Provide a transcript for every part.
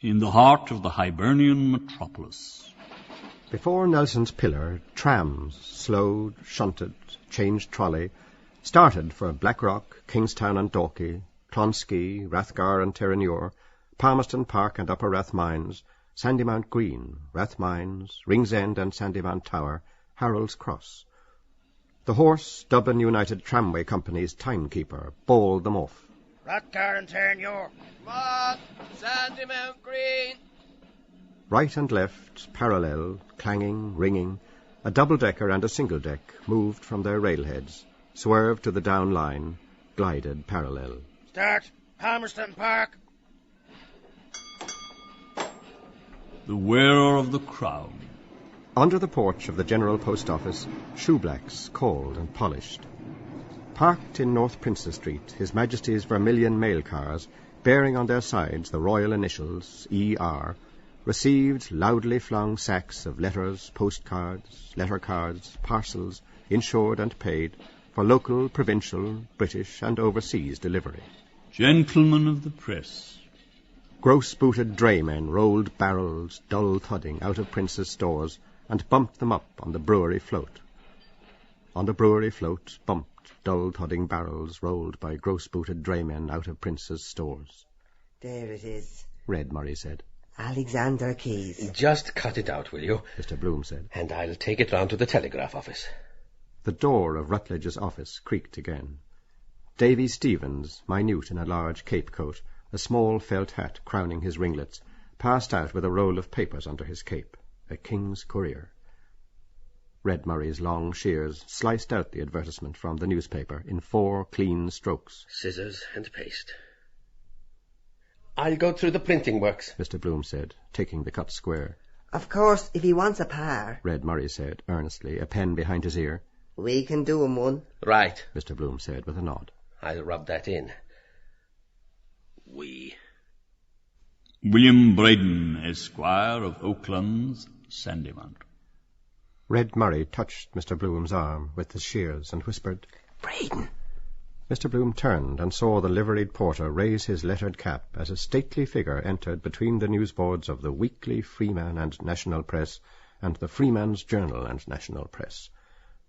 in the heart of the Hibernian metropolis. Before Nelson's Pillar, trams slowed, shunted, changed trolley, started for Blackrock, Kingstown and Dalkey, Clonskea, Rathgar and Terranure, Palmerston Park and Upper Rathmines, Sandymount Green, Rathmines, Ringsend and Sandymount Tower, Harold's Cross. The Horse Dublin United Tramway Company's timekeeper bawled them off. Rathgar and Terranure. Come on, Sandymount Green. Right and left, parallel, clanging, ringing, a double-decker and a single-deck moved from their railheads, swerved to the down line, glided parallel. Start, Palmerston Park. The wearer of the crown. Under the porch of the General Post Office, shoeblacks called and polished. Parked in North Princes Street, His Majesty's vermilion mail cars, bearing on their sides the royal initials, E.R., received loudly flung sacks of letters, postcards, letter cards, parcels, insured and paid, for local, provincial, British and overseas delivery. Gentlemen of the press. Gross-booted draymen rolled barrels, dull thudding, out of Prince's stores and bumped them up on the brewery float. On the brewery float, bumped, dull-thudding barrels rolled by gross-booted draymen out of Prince's stores. There it is, Red Murray said. Alexander Keys. Just cut it out, will you? Mr. Bloom said. And I'll take it round to the telegraph office. The door of Rutledge's office creaked again. Davy Stevens, minute in a large cape coat, a small felt hat crowning his ringlets, passed out with a roll of papers under his cape. A King's Courier. Red Murray's long shears sliced out the advertisement from the newspaper in 4 clean strokes. Scissors and paste. I'll go through the printing works, Mr. Bloom said, taking the cut square. Of course, if he wants a par, Red Murray said earnestly, a pen behind his ear. we can do him one. Right. Mr. Bloom said with a nod. I'll rub that in. We. William Braden, Esquire of Oaklands, Sandymount. Red Murray touched Mr. Bloom's arm with the shears and whispered, Braden. Mr. Bloom turned and saw the liveried porter raise his lettered cap as a stately figure entered between the newsboards of the Weekly Freeman and National Press and the Freeman's Journal and National Press,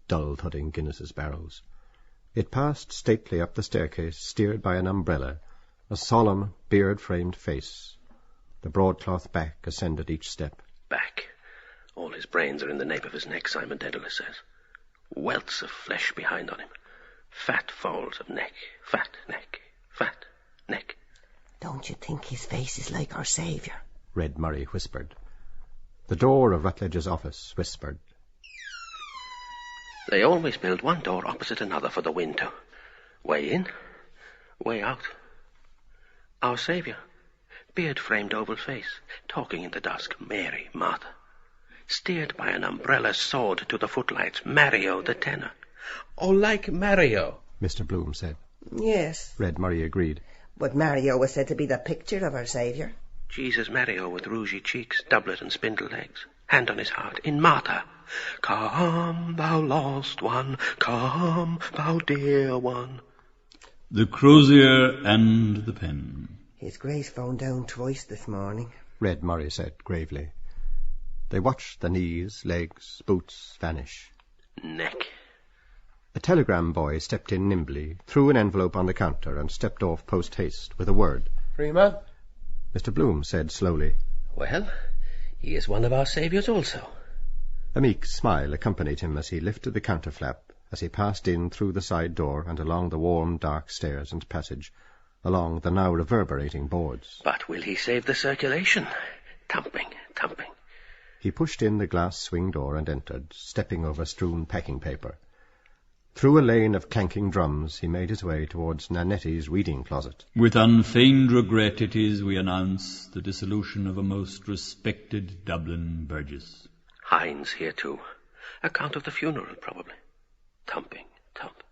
dull-thudding Guinness's barrels. It passed stately up the staircase, steered by an umbrella, a solemn, beard-framed face. The broadcloth back ascended each step. Back. All his brains are in the nape of his neck, Simon Dedalus says. Welts of flesh behind on him. Fat folds of neck, fat neck, fat neck. Don't you think his face is like our Saviour? Red Murray whispered. The door of Rutledge's office whispered. They always build one door opposite another for the wind to. Way in, way out. Our Saviour, beard-framed oval face, talking in the dusk, Mary, Martha. Steered by an umbrella sword to the footlights, Mario the tenor. Oh, like Mario, Mr. Bloom said. Yes, Red Murray agreed. but Mario was said to be the picture of our Saviour. Jesus Mario with rougy cheeks, doublet and spindle legs, hand on his heart, in Martha. Come, thou lost one, come, thou dear one. The Crozier and the Pen. His Grace phoned down twice this morning. Red Murray said gravely. They watched the knees, legs, boots vanish. Neck. A telegram boy stepped in nimbly, threw an envelope on the counter, and stepped off post-haste with a word. Freeman? Mr. Bloom said slowly. Well, he is one of our saviours also. A meek smile accompanied him as he lifted the counter flap, as he passed in through the side door and along the warm, dark stairs and passage, along the now reverberating boards. But will he save the circulation? Thumping, thumping. He pushed in the glass swing door and entered, stepping over strewn packing paper. Through a lane of clanking drums he made his way towards Nanetti's reading closet. With unfeigned regret it is we announce the dissolution of a most respected Dublin burgess. Hines here too. Account of the funeral, probably. Thumping, thump.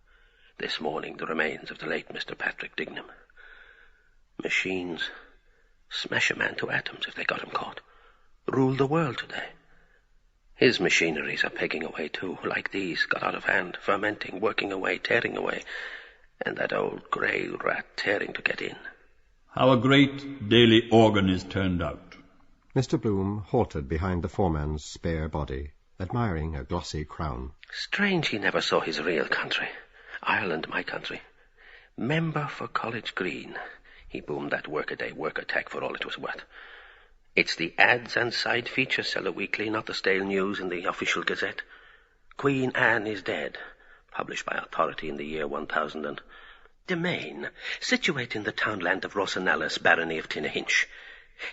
This morning the remains of the late Mr. Patrick Dignam. Machines smash a man to atoms if they got him caught. Rule the world today. His machineries are pegging away too, like these, got out of hand, fermenting, working away, tearing away, and that old grey rat tearing to get in. How a great daily organ is turned out. Mr. Bloom halted behind the foreman's spare body, admiring a glossy crown. Strange he never saw his real country. Ireland, my country. Member for College Green. He boomed that workaday work attack for all it was worth. It's the ads and side features sell a weekly, not the stale news in the official gazette. Queen Anne is dead, published by authority in the year 1000, and Domain, situate in the townland of Rossanalis, barony of Tinnahinch.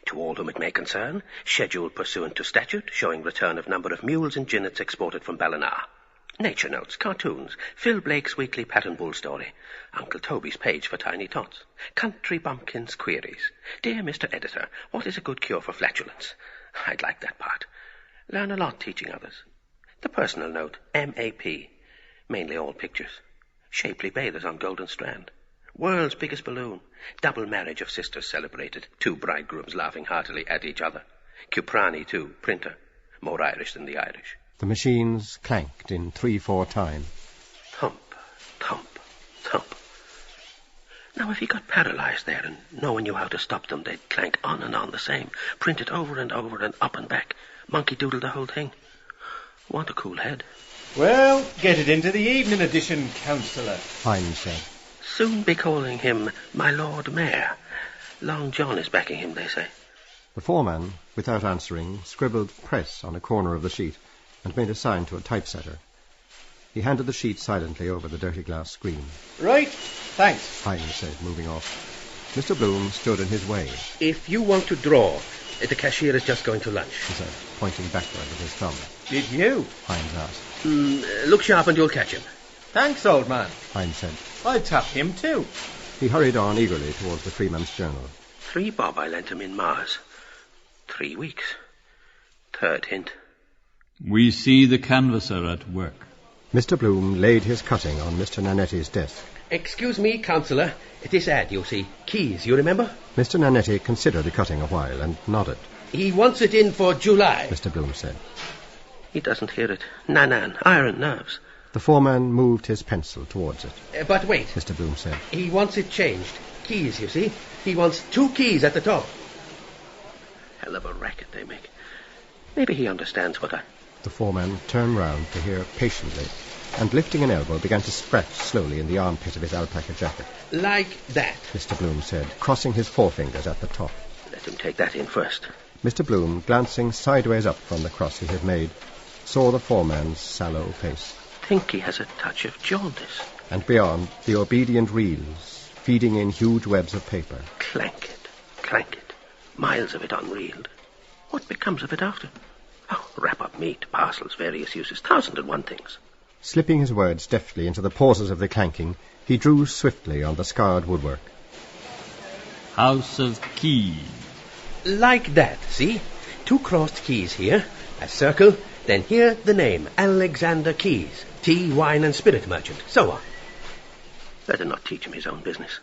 To all whom it may concern, scheduled pursuant to statute, showing return of number of mules and jinnets exported from Ballina. Nature notes, cartoons, Phil Blake's weekly pattern bull story, Uncle Toby's page for tiny tots, country bumpkins queries. Dear Mr. Editor, what is a good cure for flatulence? I'd like that part. Learn a lot teaching others. The personal note, MAP, mainly all pictures. Shapely bathers on Golden Strand. World's biggest balloon. Double marriage of sisters celebrated. 2 bridegrooms laughing heartily at each other. Cuprani, too, printer. More Irish than the Irish. The machines clanked in 3-4 time. Thump, thump, thump. Now, if he got paralyzed there and no one knew how to stop them, they'd clank on and on the same. Print it over and over and up and back. Monkey doodle the whole thing. Want a cool head. Well, get it into the evening edition, Councillor. Hines said. Soon be calling him my Lord Mayor. Long John is backing him, they say. The foreman, without answering, scribbled press on a corner of the sheet and made a sign to a typesetter. He handed the sheet silently over the dirty glass screen. Right, thanks. Hines said, moving off. Mr. Bloom stood in his way. If you want to draw, the cashier is just going to lunch, He said, pointing backward with his thumb. Did you? Hines asked. Look sharp and you'll catch him. Thanks, old man. Hines said. I'll tap him too. He hurried on eagerly towards the Freeman's Journal. 3 bob I lent him in Mars. 3 weeks. 3rd hint. We see the canvasser at work. Mr. Bloom laid his cutting on Mr. Nanetti's desk. Excuse me, Councillor. This ad, you see. Keys, you remember? Mr. Nanetti considered the cutting a while and nodded. He wants it in for July. Mr. Bloom said. He doesn't hear it. Nanan, iron nerves. The foreman moved his pencil towards it. But wait. Mr. Bloom said. He wants it changed. Keys, you see. He wants 2 keys at the top. Hell of a racket they make. Maybe he understands what I... The foreman turned round to hear patiently, and lifting an elbow began to scratch slowly in the armpit of his alpaca jacket. Like that. Mr. Bloom said, crossing his forefingers at the top. Let him take that in first. Mr. Bloom, glancing sideways up from the cross he had made, saw the foreman's sallow face. Think he has a touch of jaundice. And beyond, the obedient reels, feeding in huge webs of paper. Clank it. Miles of it unreeled. What becomes of it after? Oh, wrap up meat, parcels, various uses, 1001 things. Slipping his words deftly into the pauses of the clanking, he drew swiftly on the scarred woodwork. House of Keys. Like that, see? 2 crossed keys here, a circle, then here the name, Alexander Keys, tea, wine and spirit merchant, so on. Better not teach him his own business.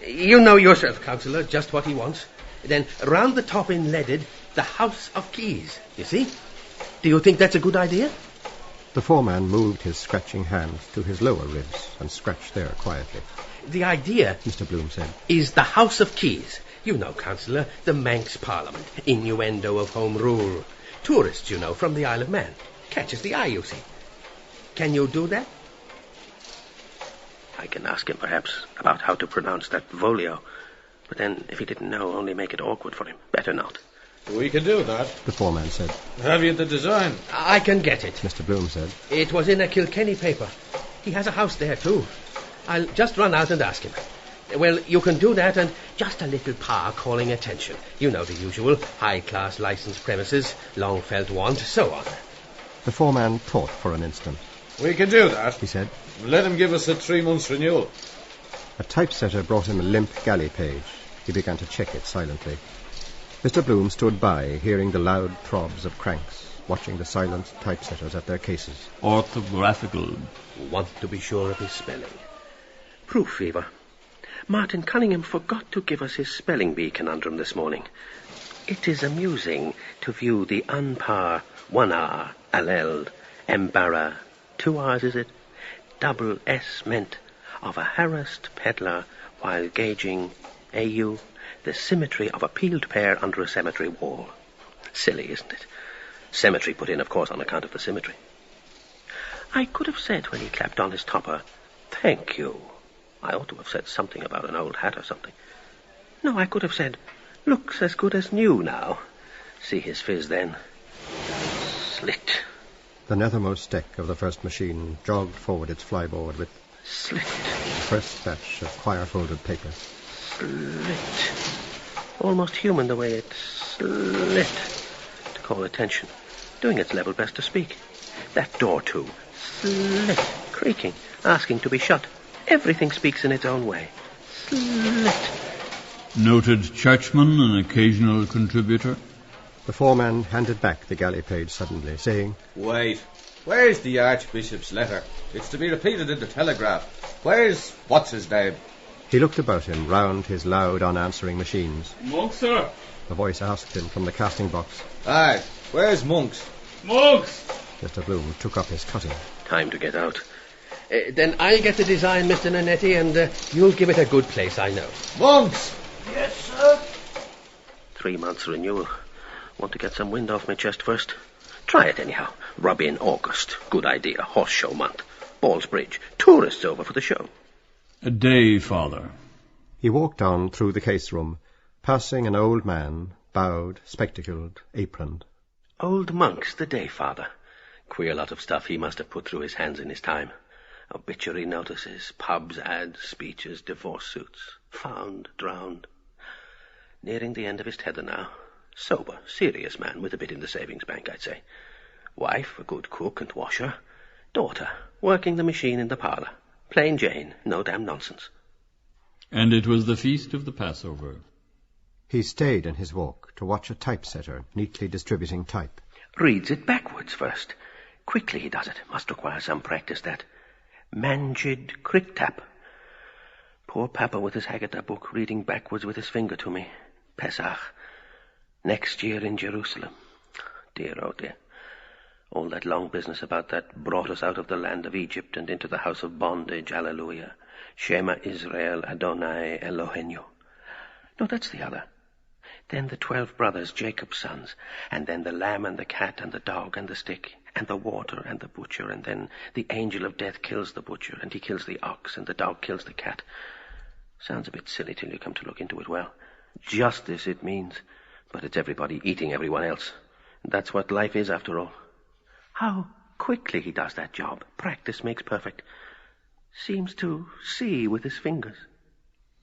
You know yourself, Councillor, just what he wants. Then round the top in leaded, the House of Keys, you see? Do you think that's a good idea? The foreman moved his scratching hand to his lower ribs and scratched there quietly. The idea, Mr. Bloom said, is the House of Keys. You know, Councillor, the Manx Parliament, innuendo of Home Rule. Tourists, you know, from the Isle of Man. Catches the eye, you see. Can you do that? I can ask him, perhaps, about how to pronounce that Volio. But then, if he didn't know, only make it awkward for him. Better not. We can do that. the foreman said. Have you the design? I can get it. Mr. Bloom said. It was in a Kilkenny paper. He has a house there, too. I'll just run out and ask him. Well, you can do that and just a little par calling attention. You know the usual. High-class licensed premises, long-felt want, so on. The foreman thought for an instant. We can do that. He said. Let him give us a 3 months renewal. A typesetter brought him a limp galley page. He began to check it silently. Mr. Bloom stood by, hearing the loud throbs of cranks, watching the silent typesetters at their cases. Orthographical. Want to be sure of his spelling. Proof fever. Martin Cunningham forgot to give us his spelling bee conundrum this morning. It is amusing to view the unpar, 1 R, alleled, embarra, 2 R's is it? Double S meant of a harassed peddler while gauging AU, the symmetry of a peeled pear under a cemetery wall. Silly, isn't it? Cemetery put in, of course, on account of the symmetry. I could have said when he clapped on his topper, "Thank you." I ought to have said something about an old hat or something. No, I could have said, "Looks as good as new now." See his fizz then. Slit. The nethermost deck of the first machine jogged forward its flyboard with Slit. the first batch of quire-folded paper. Slit. Almost human the way it slit. To call attention. Doing its level best to speak. That door, too. Slit. Creaking. Asking to be shut. Everything speaks in its own way. Slit. Noted churchman, an occasional contributor. The foreman handed back the galley page suddenly, saying, Wait, where's the Archbishop's letter? It's to be repeated in the Telegraph. Where's what's-his-name? He looked about him round his loud, unanswering machines. Monks, sir. A voice asked him from the casting box. Aye, where's Monks? Monks! Mr. Bloom took up his cutting. Time to get out. Then I'll get the design, Mr. Nanetti, and you'll give it a good place, I know. Monks! Yes, sir. 3 months renewal. Want to get some wind off my chest first? Try it anyhow. Rub in August. Good idea. Horse show month. Ballsbridge. Tourists over for the show. A day, Father. He walked on through the case room, passing an old man, bowed, spectacled, aproned. Old Monk's the day, Father. Queer lot of stuff he must have put through his hands in his time. Obituary notices, pubs, ads, speeches, divorce suits. Found, drowned. Nearing the end of his tether now. Sober, serious man with a bit in the savings bank, I'd say. Wife, a good cook and washer. Daughter, working the machine in the parlour. Plain Jane, no damn nonsense. And it was the feast of the Passover. He stayed in his walk to watch a typesetter neatly distributing type. Reads it backwards first. Quickly he does it. Must require some practice, that. Manjid Crick-tap. Poor Papa with his Haggadah book, reading backwards with his finger to me. Pesach. Next year in Jerusalem. Dear, oh dear. All that long business about that brought us out of the land of Egypt and into the house of bondage. Hallelujah. Shema Israel Adonai Eloheinu. No, that's the other. Then the 12 brothers, Jacob's sons, and then the lamb and the cat and the dog and the stick, and the water and the butcher, and then the angel of death kills the butcher, and he kills the ox, and the dog kills the cat. Sounds a bit silly till you come to look into it well. Justice, it means, but it's everybody eating everyone else. That's what life is, after all. How quickly he does that job. Practice makes perfect. Seems to see with his fingers.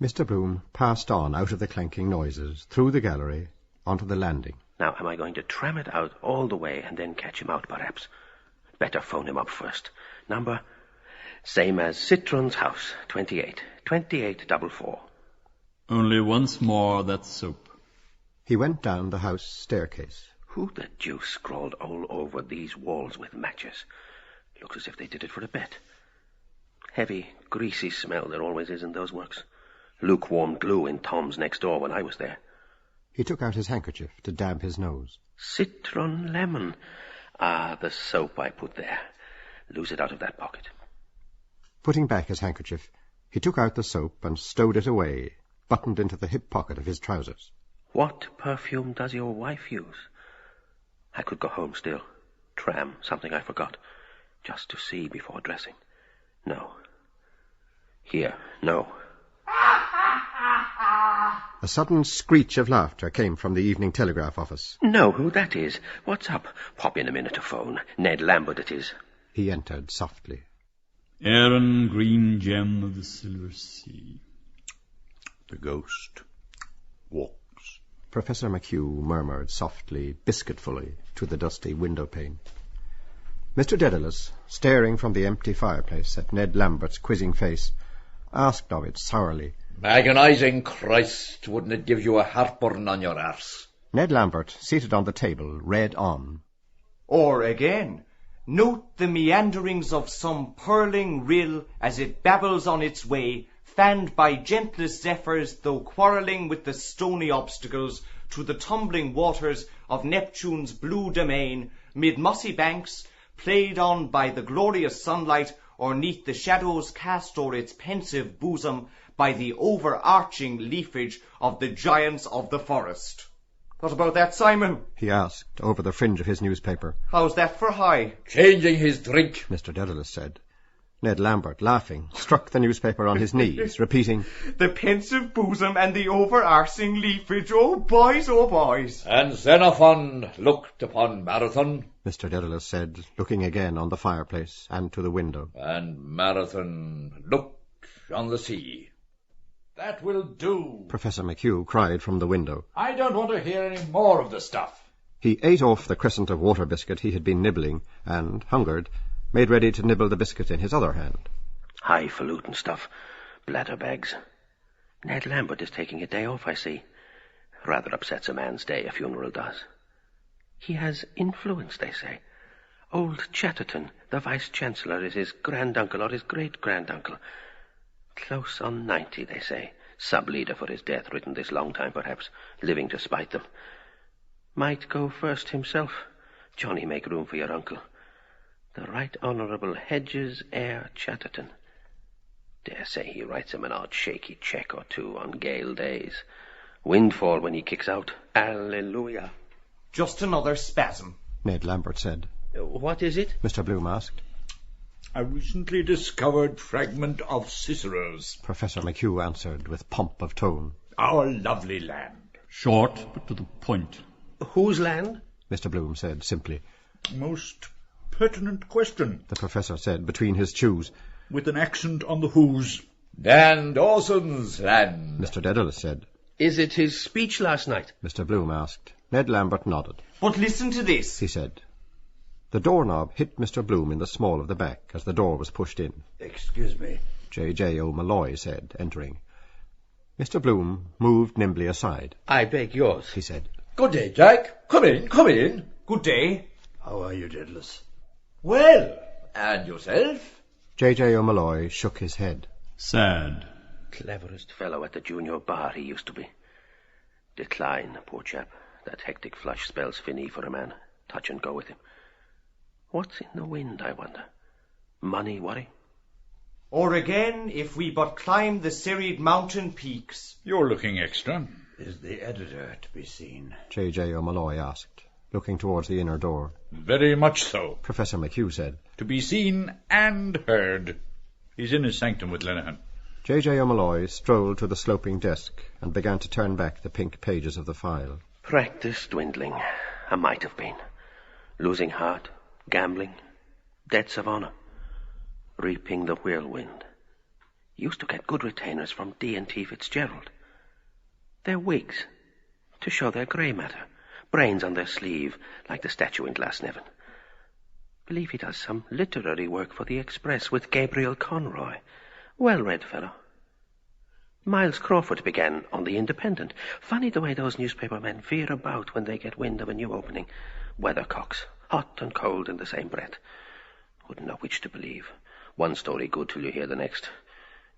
Mr. Bloom passed on out of the clanking noises, through the gallery, onto the landing. Now, am I going to tram it out all the way and then catch him out, perhaps? Better phone him up first. Number? Same as Citron's house, 2844. Only once more that soap. He went down the house staircase. Who the deuce scrawled all over these walls with matches? Looks as if they did it for a bet. Heavy, greasy smell there always is in those works. Lukewarm glue in Tom's next door when I was there. He took out his handkerchief to dab his nose. Citron lemon. Ah, the soap I put there. Lose it out of that pocket. Putting back his handkerchief, he took out the soap and stowed it away, buttoned into the hip pocket of his trousers. What perfume does your wife use? I could go home still. Tram, something I forgot. Just to see before dressing. No. Here, no. A sudden screech of laughter came from the Evening Telegraph office. Know who that is? What's up? Pop in a minute to phone. Ned Lambert it is. He entered softly. Aaron, green gem of the silver sea. The ghost walks. Professor McHugh murmured softly, biscuitfully, to the dusty window pane. Mr. Dedalus, staring from the empty fireplace at Ned Lambert's quizzing face, asked of it sourly, Agonizing Christ, wouldn't it give you a heartburn on your arse? Ned Lambert, seated on the table, read on. Or again, note the meanderings of some purling rill as it babbles on its way, fanned by gentlest zephyrs, though quarrelling with the stony obstacles, to the tumbling waters of Neptune's blue domain, mid mossy banks, played on by the glorious sunlight, or neath the shadows cast o'er its pensive bosom by the overarching leafage of the giants of the forest. What about that, Simon? he asked over the fringe of his newspaper. How's that for high? Changing his drink. Mr. Dedalus said. Ned Lambert, laughing, struck the newspaper on his knees, repeating, The pensive bosom and the over-arsing leafage, oh boys, oh boys. And Xenophon looked upon Marathon. Mr. Dedalus said, looking again on the fireplace and to the window. And Marathon looked on the sea. That will do. Professor McHugh cried from the window. I don't want to hear any more of the stuff. He ate off the crescent of water biscuit he had been nibbling, and, hungered, made ready to nibble the biscuit in his other hand. Highfalutin stuff. Bladder bags. Ned Lambert is taking a day off, I see. Rather upsets a man's day, a funeral does. He has influence, they say. Old Chatterton, the Vice-Chancellor, is his granduncle or his great-granduncle. Close on 90, they say. Sub-leader for his death, written this long time, perhaps, living to spite them. Might go first himself. Johnny, make room for your uncle. The Right Honourable Hedges Eyre Chatterton. Dare say he writes him an odd shaky cheque or two on gale days. Windfall when he kicks out. Alleluia. Just another spasm, Ned Lambert said. What is it? Mr. Bloom asked. A recently discovered fragment of Cicero's. Professor McHugh answered with pomp of tone. Our lovely land. Short, but to the point. Whose land? Mr. Bloom said simply. Most pertinent question. The professor said between his chews. With an accent on the whose. Dan Dawson's land. Mr. Dedalus said. Is it his speech last night? Mr. Bloom asked. Ned Lambert nodded. But listen to this, he said. The doorknob hit Mr. Bloom in the small of the back as the door was pushed in. Excuse me, J.J. O'Malloy said, entering. Mr. Bloom moved nimbly aside. I beg yours, he said. Good day, Jack. Come in, come in. Good day. How are you, Dedalus? Well, and yourself? J.J. O'Malloy shook his head. Sad. Cleverest fellow at the junior bar he used to be. Decline, poor chap. That hectic flush spells finis for a man. Touch and go with him. What's in the wind, I wonder? Money worry? Or again, if we but climb the serried mountain peaks. You're looking extra. Is the editor to be seen? J.J. O'Malloy asked, looking towards the inner door. Very much so. Professor McHugh said. To be seen and heard. He's in his sanctum with Lenehan. J.J. O'Malloy strolled to the sloping desk and began to turn back the pink pages of the file. Practice dwindling. I might have been. Losing heart. Gambling. Debts of honour. Reaping the whirlwind. Used to get good retainers from D&T Fitzgerald. Their wigs. To show their grey matter. Brains on their sleeve, like the statue in Glasnevin. Believe he does some literary work for the Express with Gabriel Conroy. Well-read fellow. Miles Crawford began on the Independent. Funny the way those newspaper men veer about when they get wind of a new opening. Weathercocks, hot and cold in the same breath. Wouldn't know which to believe. One story good till you hear the next.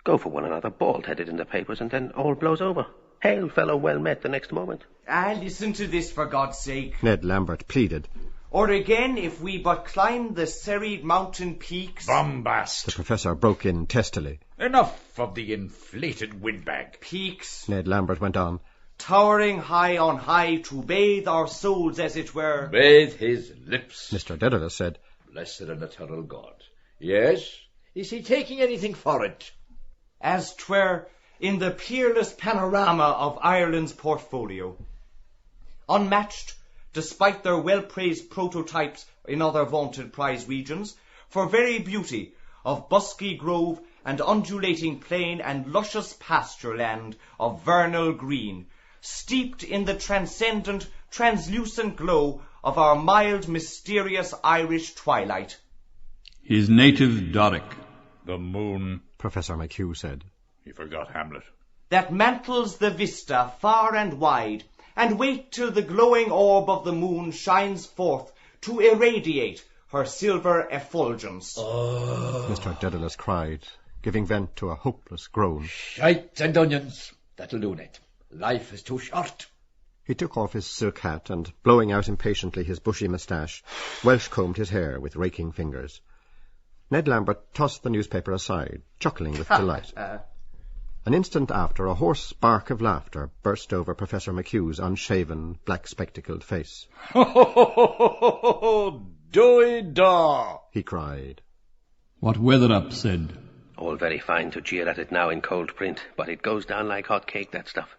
Go for one another bald-headed in the papers and then all blows over. Hail, fellow, well met the next moment. Listen to this, for God's sake. Ned Lambert pleaded. Or again, if we but climb the serried mountain peaks. Bombast. The professor broke in testily. Enough of the inflated windbag. Peaks. Ned Lambert went on. Towering high on high to bathe our souls, as it were. Bathe his lips. Mr. Dedalus said. Blessed and eternal God. Yes? Is he taking anything for it? As 'twere in the peerless panorama of Ireland's portfolio. Unmatched, despite their well-praised prototypes in other vaunted prize regions, for very beauty of busky grove and undulating plain and luscious pasture land of vernal green, steeped in the transcendent, translucent glow of our mild, mysterious Irish twilight. His native Doric. The moon, Professor McHugh said. He forgot Hamlet. That mantles the vista far and wide, and wait till the glowing orb of the moon shines forth to irradiate her silver effulgence. Oh. Mr. Dedalus cried, giving vent to a hopeless groan. Shite and onions. That'll do, Ned. Life is too short. He took off his silk hat and, blowing out impatiently his bushy moustache, Welsh-combed his hair with raking fingers. Ned Lambert tossed the newspaper aside, chuckling with delight. An instant after, a hoarse bark of laughter burst over Professor McHugh's unshaven, black-spectacled face. Ho, ho, ho, ho, ho, ho, ho, do-i-da, he cried. What Weatherup said. All very fine to jeer at it now in cold print, but it goes down like hot cake, that stuff.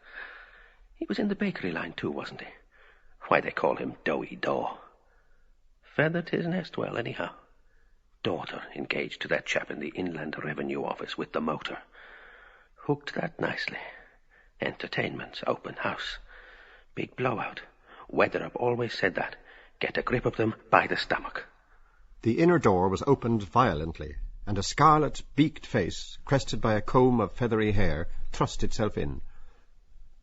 He was in the bakery line too, wasn't he? Why, they call him Do-i-da. Feathered his nest well, anyhow. Daughter engaged to that chap in the Inland Revenue Office with the motor. Hooked that nicely. Entertainments, open house. Big blowout. Weatherup always said that. Get a grip of them by the stomach. The inner door was opened violently, and a scarlet, beaked face, crested by a comb of feathery hair, thrust itself in.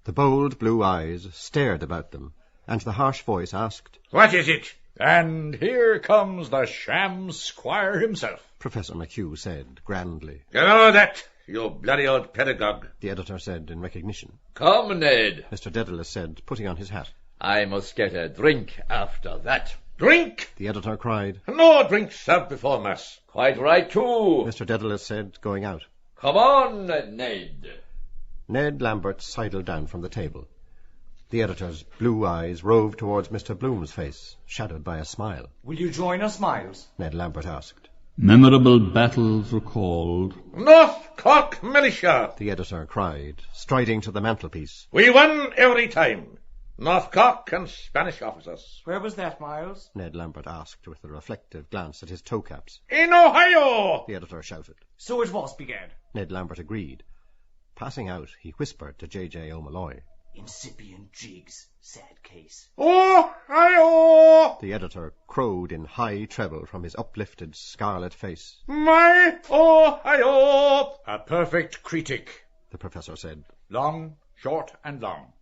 The bold blue eyes stared about them, and the harsh voice asked, "What is it?" "And here comes the sham squire himself," Professor McHugh said grandly. You know that, you bloody old pedagogue, the editor said in recognition. "Come, Ned," Mr. Dedalus said, putting on his hat. "I must get a drink after that." "Drink?" the editor cried. "No drink served before Mass." "Quite right, too," Mr. Dedalus said, going out. "Come on, Ned." Ned Lambert sidled down from the table. The editor's blue eyes roved towards Mr. Bloom's face, shadowed by a smile. "Will you join us, Miles?" Ned Lambert asked. Memorable battles recalled. "North Cork Militia," the editor cried, striding to the mantelpiece. "We won every time. North Cork and Spanish officers." "Where was that, Miles?" Ned Lambert asked with a reflective glance at his toe caps. "In Ohio," the editor shouted. "So it was, begad." Ned Lambert agreed. Passing out, he whispered to J.J. O'Malloy. "Incipient jigs, sad case." "Ohio!" the editor crowed in high treble from his uplifted scarlet face. "My Ohio!" "A perfect critic," the professor said. "Long, short, and long."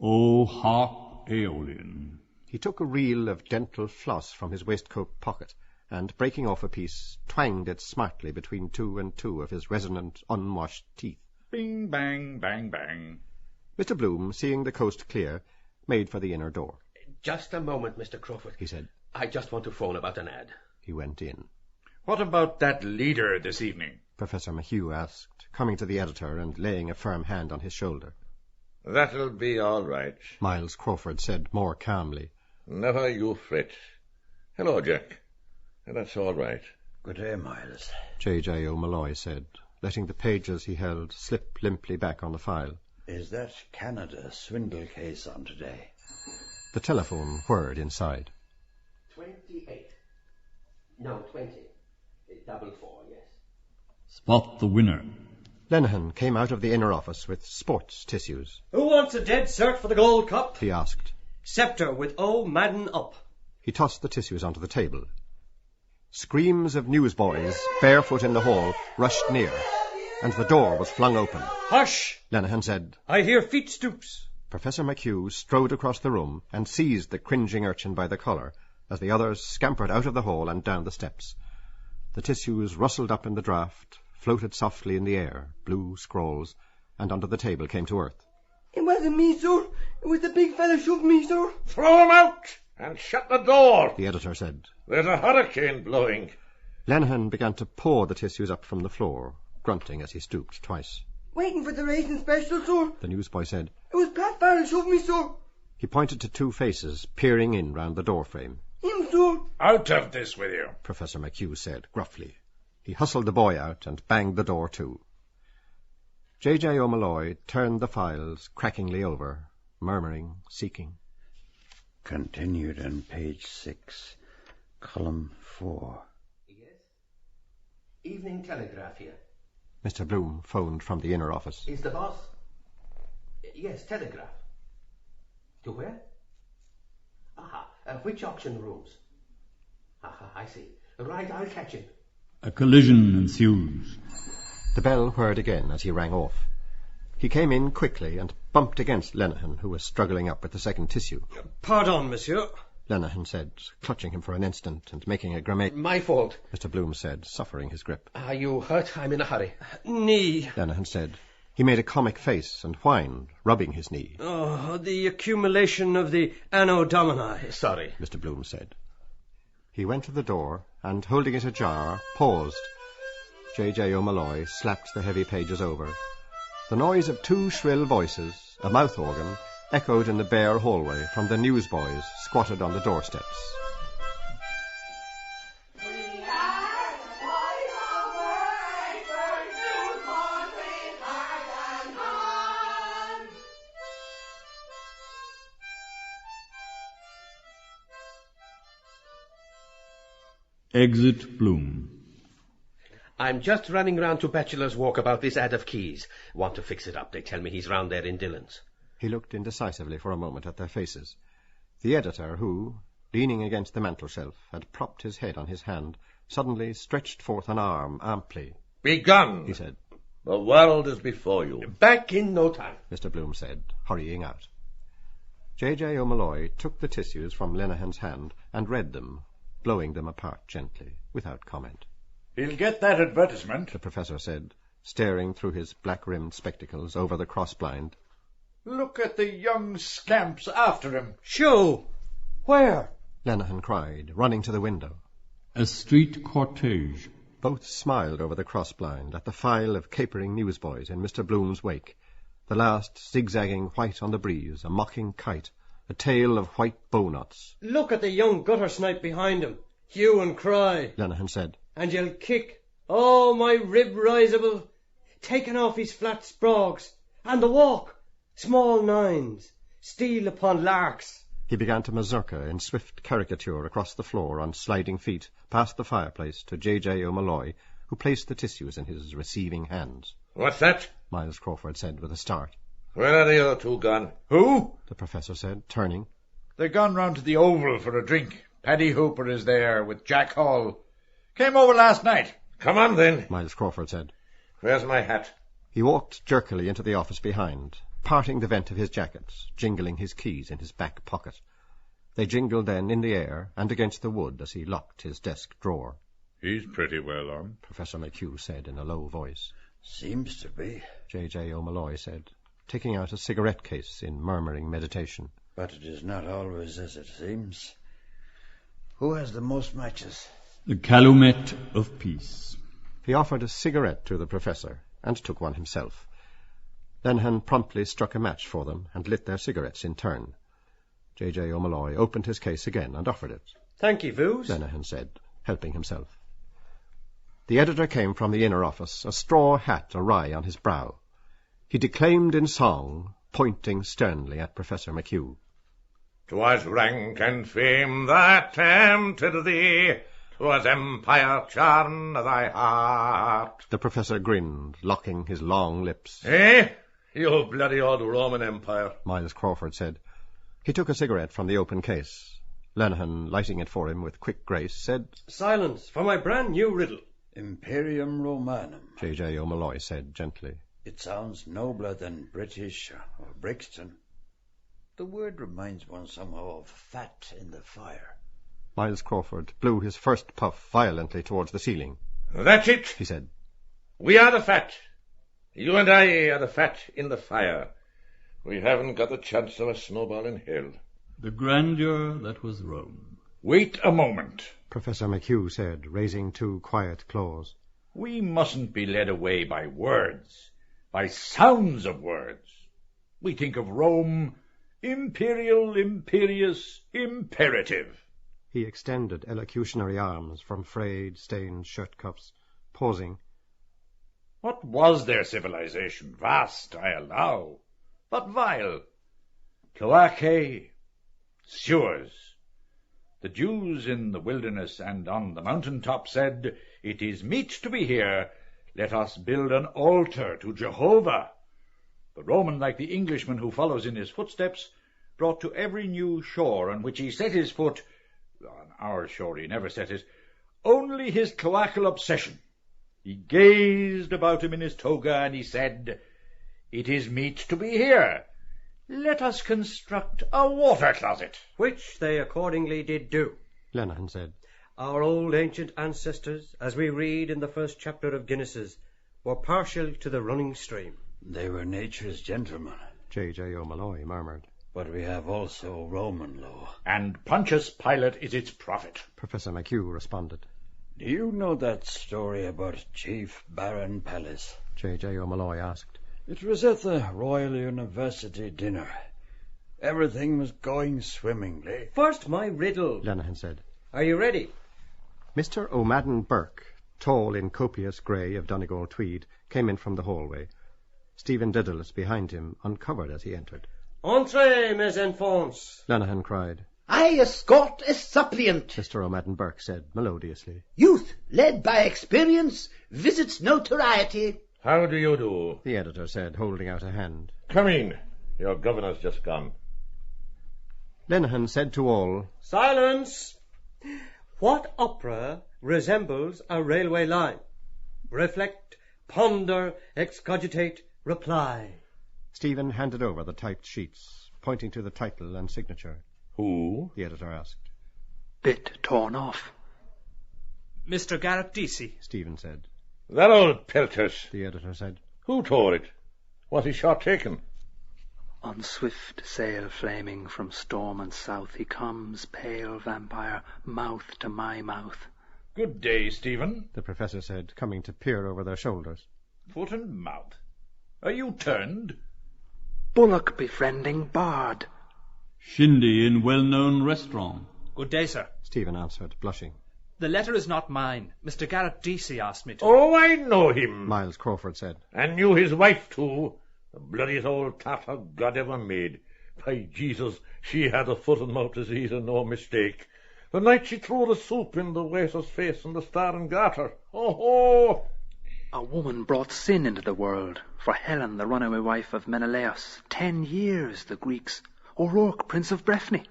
O harp Aeolian. He took a reel of dental floss from his waistcoat pocket, and, breaking off a piece, twanged it smartly between two and two of his resonant, unwashed teeth. Bing, bang, bang, bang. Mr. Bloom, seeing the coast clear, made for the inner door. Just a moment, Mr. Crawford, he said. I just want to phone about an ad. He went in. "What about that leader this evening?" Professor McHugh asked, coming to the editor and laying a firm hand on his shoulder. "That'll be all right," Miles Crawford said more calmly. "Never you fret. Hello, Jack. That's all right." "Good day, Miles," J.J. O'Malloy said, letting the pages he held slip limply back on the file. "Is that Canada swindle case on today?" The telephone whirred inside. 28. No, 20. 4, yes. Spot the winner. Lenihan came out of the inner office with sports tissues. "Who wants a dead cert for the Gold Cup?" he asked. "Scepter with O Madden up." He tossed the tissues onto the table. Screams of newsboys, barefoot in the hall, rushed near, and the door was flung open. "Hush!" Lenihan said. "I hear feet stoops." Professor McHugh strode across the room and seized the cringing urchin by the collar as the others scampered out of the hall and down the steps. The tissues rustled up in the draught, floated softly in the air, blue scrolls, and under the table came to earth. "It wasn't me, sir. It was the big fella shoved me, sir." "Throw him out and shut the door," the editor said. "There's a hurricane blowing." Lenihan began to pour the tissues up from the floor, grunting as he stooped twice. "Waiting for the racing special, sir," the newsboy said. "It was Pat Farrell shoved me, sir." He pointed to two faces peering in round the doorframe. "Him, sir." "Out of this with you," Professor McHugh said gruffly. He hustled the boy out and banged the door to. J.J. O'Malloy turned the files crackingly over, murmuring, seeking. "Continued on page 6, column 4. Yes? Evening Telegraph here. Mr. Bloom phoned from the inner office. Is the boss? Yes, telegraph. To where? Aha, which auction rooms? Aha, I see. Right, I'll catch him. A collision ensues. The bell whirred again as he rang off. He came in quickly and bumped against Lenihan, who was struggling up with the second tissue. "Pardon, monsieur," Lenihan said, clutching him for an instant and making a grimace. My fault. Mr. Bloom said, suffering his grip. Are you hurt? I'm in a hurry. "Knee." Lenihan said. He made a comic face and whined, rubbing his knee. "Oh, the accumulation of the Anno Domini." "Sorry," Mr. Bloom said. He went to the door and, holding it ajar, paused. J.J. O'Malloy slapped the heavy pages over. The noise of two shrill voices, a mouth organ, echoed in the bare hallway from the newsboys squatted on the doorsteps. Exit Bloom. I'm just running round to Bachelor's Walk about this ad of Key's. Want to fix it up. They tell me he's round there in Dillon's. He looked indecisively for a moment at their faces. The editor, who, leaning against the mantelshelf, had propped his head on his hand, suddenly stretched forth an arm amply. "Begun," he said. "The world is before you." "Back in no time," Mr. Bloom said, hurrying out. J.J. O'Malloy took the tissues from Lenehan's hand and read them, blowing them apart gently, without comment. "He'll get that advertisement," the professor said, staring through his black-rimmed spectacles over the cross-blind. "Look at the young scamps after him." "Show! Where?" Lenehan cried, running to the window. A street cortege. Both smiled over the cross-blind at the file of capering newsboys in Mr. Bloom's wake, the last zigzagging white on the breeze, a mocking kite, a tail of white bownuts. "Look at the young gutter snipe behind him. Hue and cry." Lenehan said. "And you'll kick. Oh, my rib-risable. Taking off his flat sprogs. And the walk. Small nines. Steal upon larks." He began to mazurka in swift caricature across the floor on sliding feet, past the fireplace, to J.J. O'Malloy, who placed the tissues in his receiving hands. "What's that?" Miles Crawford said with a start. "Where are the other two gone?" "Who?" the professor said, turning. "They've gone round to the Oval for a drink. Paddy Hooper is there with Jack Hall. Came over last night." "Come on, then," Miles Crawford said. "Where's my hat?" He walked jerkily into the office behind, parting the vent of his jacket, jingling his keys in his back pocket. They jingled then in the air and against the wood as he locked his desk drawer. "He's pretty well on," Professor McHugh said in a low voice. "Seems to be," J.J. O'Malloy said, taking out a cigarette case in murmuring meditation. "But it is not always as it seems. Who has the most matches?" The calumet of peace. He offered a cigarette to the professor, and took one himself. Lenehan promptly struck a match for them, and lit their cigarettes in turn. J.J. O'Malloy opened his case again and offered it. "Thank you, Vooz," Lenehan said, helping himself. The editor came from the inner office, a straw hat awry on his brow. He declaimed in song, pointing sternly at Professor McHugh. "'Twas rank and fame that tempted thee, 'twas empire charmed thy heart." The professor grinned, locking his long lips. "Eh? You bloody old Roman Empire," Miles Crawford said. He took a cigarette from the open case. Lenehan, lighting it for him with quick grace, said, "Silence for my brand new riddle." "Imperium Romanum," J.J. O'Malloy said gently. "It sounds nobler than British or Brixton. The word reminds one somehow of fat in the fire." Miles Crawford blew his first puff violently towards the ceiling. "That's it," he said. "We are the fat. You and I are the fat in the fire. We haven't got the chance of a snowball in hell." The grandeur that was Rome. "Wait a moment," Professor McHugh said, raising two quiet claws. "We mustn't be led away by words, by sounds of words. We think of Rome, imperial, imperious, imperative." He extended elocutionary arms from frayed, stained shirt cuffs, pausing. "What was their civilization? Vast, I allow, but vile. Cloacae, sewers. The Jews in the wilderness and on the mountain top said, 'It is meet to be here. Let us build an altar to Jehovah.' The Roman, like the Englishman who follows in his footsteps, brought to every new shore on which he set his foot, on our shore he never set it, only his cloacal obsession. He gazed about him in his toga, and he said, 'It is meet to be here. Let us construct a water closet.'" "Which they accordingly did do," Lenehan said. "Our old ancient ancestors, as we read in the first chapter of Guinness's, were partial to the running stream." "They were nature's gentlemen," J.J. O'Malloy murmured. "But we have also Roman law." "And Pontius Pilate is its prophet," Professor McHugh responded. "Do you know that story about Chief Baron Palace?" J.J. O'Malloy asked. It was at the Royal University dinner. Everything was going swimmingly. First, my riddle, Lenehan said. Are you ready? Mr. O'Madden Burke, tall in copious grey of Donegal tweed, came in from the hallway. Stephen Dedalus behind him uncovered as he entered. Entrez, mes enfants! Lenehan cried. I escort a suppliant, Mr. O'Madden Burke said melodiously. Youth, led by experience, visits notoriety. How do you do? The editor said, holding out a hand. Come in. Your governor's just gone. Lenehan said to all, Silence! What opera resembles a railway line? Reflect, ponder, excogitate, reply. Stephen handed over the typed sheets, pointing to the title and signature. Who? The editor asked. Bit torn off. Mr. Garrett Deasy, Stephen said. That old Pelters, the editor said. Who tore it? Was he shot taken? On swift sail flaming from storm and south, he comes, pale vampire, mouth to my mouth. Good day, Stephen, the professor said, coming to peer over their shoulders. Foot and mouth. Are you turned? Bullock befriending bard. Shindy in well-known restaurant. Good day, sir. Stephen answered, blushing. The letter is not mine. Mr. Garrett Deasy asked me to. Oh, I know him, Miles Crawford said. And knew his wife, too. The bloodiest old tartar God ever made. By Jesus, she had a foot and mouth disease and no mistake. The night she threw the soup in the waiter's face and the Star and Garter. Oh! A woman brought sin into the world. For Helen, the runaway wife of Menelaus. 10 years, the Greeks. O'Rourke, Prince of Breffni.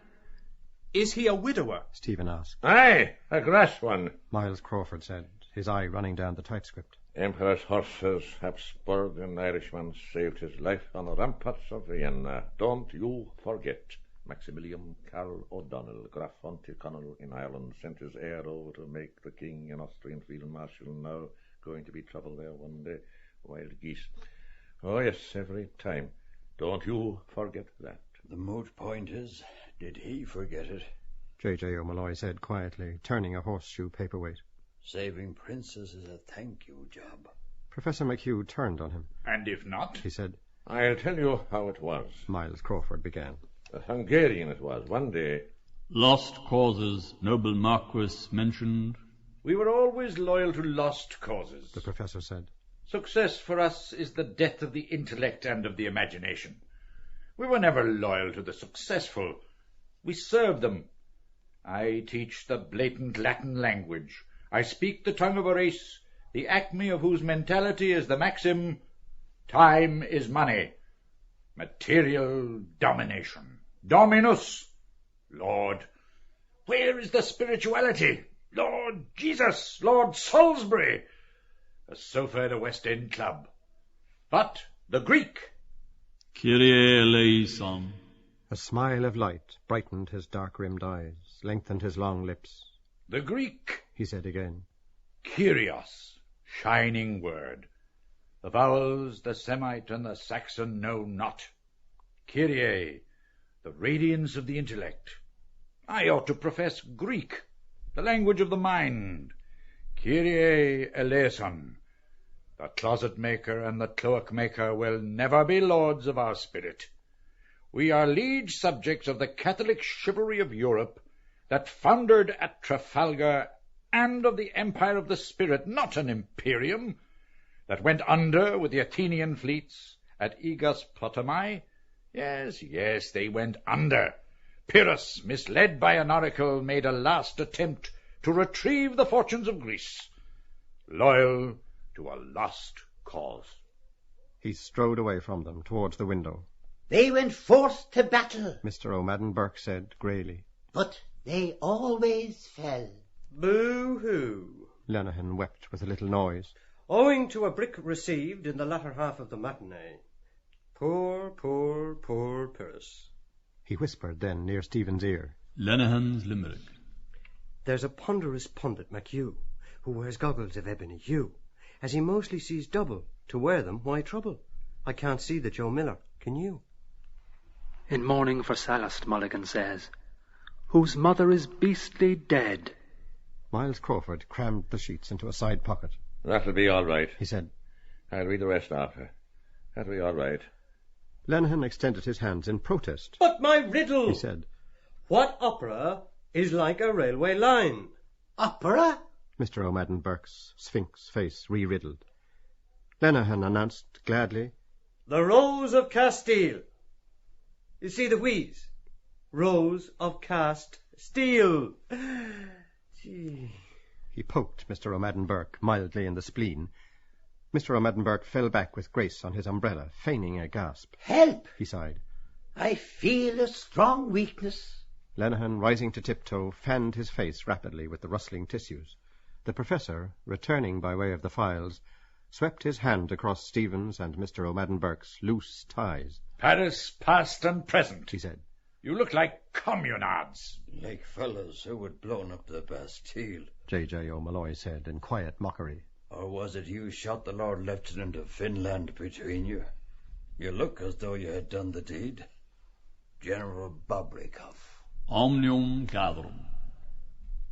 Is he a widower? Stephen asked. Aye, a grass one, Miles Crawford said, his eye running down the typescript. Emperor's horses, Habsburg, an Irishman saved his life on the ramparts of Vienna. Don't you forget. Maximilian Carl O'Donnell, Graf von Tyrconnell in Ireland, sent his heir over to make the king an Austrian field marshal. Now going to be trouble there one day. Wild geese. Oh, yes, every time. Don't you forget that. The moot point is, did he forget it? J.J. O'Malloy said quietly, turning a horseshoe paperweight. Saving princes is a thank-you job. Professor McHugh turned on him. And if not? He said. I'll tell you how it was. Miles Crawford began. A Hungarian it was, one day. Lost causes, noble Marquis mentioned. We were always loyal to lost causes, the professor said. Success for us is the death of the intellect and of the imagination. We were never loyal to the successful. We serve them. I teach the blatant Latin language. I speak the tongue of a race, the acme of whose mentality is the maxim, time is money, material domination. Dominus, Lord. Where is the spirituality? Lord Jesus, Lord Salisbury. A sofa at a West End club. But the Greek. Kyrie eleison. A smile of light brightened his dark-rimmed eyes, lengthened his long lips. The Greek, he said again. Kyrios, shining word. The vowels the Semite and the Saxon know not. Kyrie, the radiance of the intellect. I ought to profess Greek, the language of the mind. Kyrie eleison. The closet maker and the cloak maker will never be lords of our spirit. We are liege subjects of the Catholic chivalry of Europe that foundered at Trafalgar, and of the empire of the spirit, not an imperium, that went under with the Athenian fleets at Aegas Potami. Yes, they went under. Pyrrhus, misled by an oracle, made a last attempt to retrieve the fortunes of Greece, loyal to a lost cause. He strode away from them towards the window. They went forth to battle, Mr. O'Madden Burke said greyly. But they always fell. Boo-hoo, Lenehan wept with a little noise. Owing to a brick received in the latter half of the matinee. Poor Pyrrhus. He whispered then near Stephen's ear. Lenehan's Limerick. There's a ponderous pundit, McHugh, who wears goggles of ebony hue. As he mostly sees double, to wear them, why trouble? I can't see the Joe Miller, can you? In mourning for Sallust, Mulligan says, whose mother is beastly dead. Miles Crawford crammed the sheets into a side pocket. That'll be all right, he said. I'll read the rest after. That'll be all right. Lenihan extended his hands in protest. But my riddle, he said. What opera is like a railway line? Opera? Mr. O'Madden Burke's sphinx face re-riddled. Lenihan announced gladly, The Rose of Castile. You see the wheeze? Rose of cast steel. Gee. He poked Mr. O'Madden Burke mildly in the spleen. Mr. O'Madden Burke fell back with grace on his umbrella, feigning a gasp. Help! He sighed. I feel a strong weakness. Lenihan, rising to tiptoe, fanned his face rapidly with the rustling tissues. The professor, returning by way of the files, swept his hand across Stephen's and Mr. O'Madden Burke's loose ties. Paris, past and present, he said. You look like communards. Like fellows who had blown up the Bastille. J.J. O'Malloy said in quiet mockery. Or was it you shot the Lord Lieutenant of Finland between you? You look as though you had done the deed. General Bobrikov. Omnium cadrum.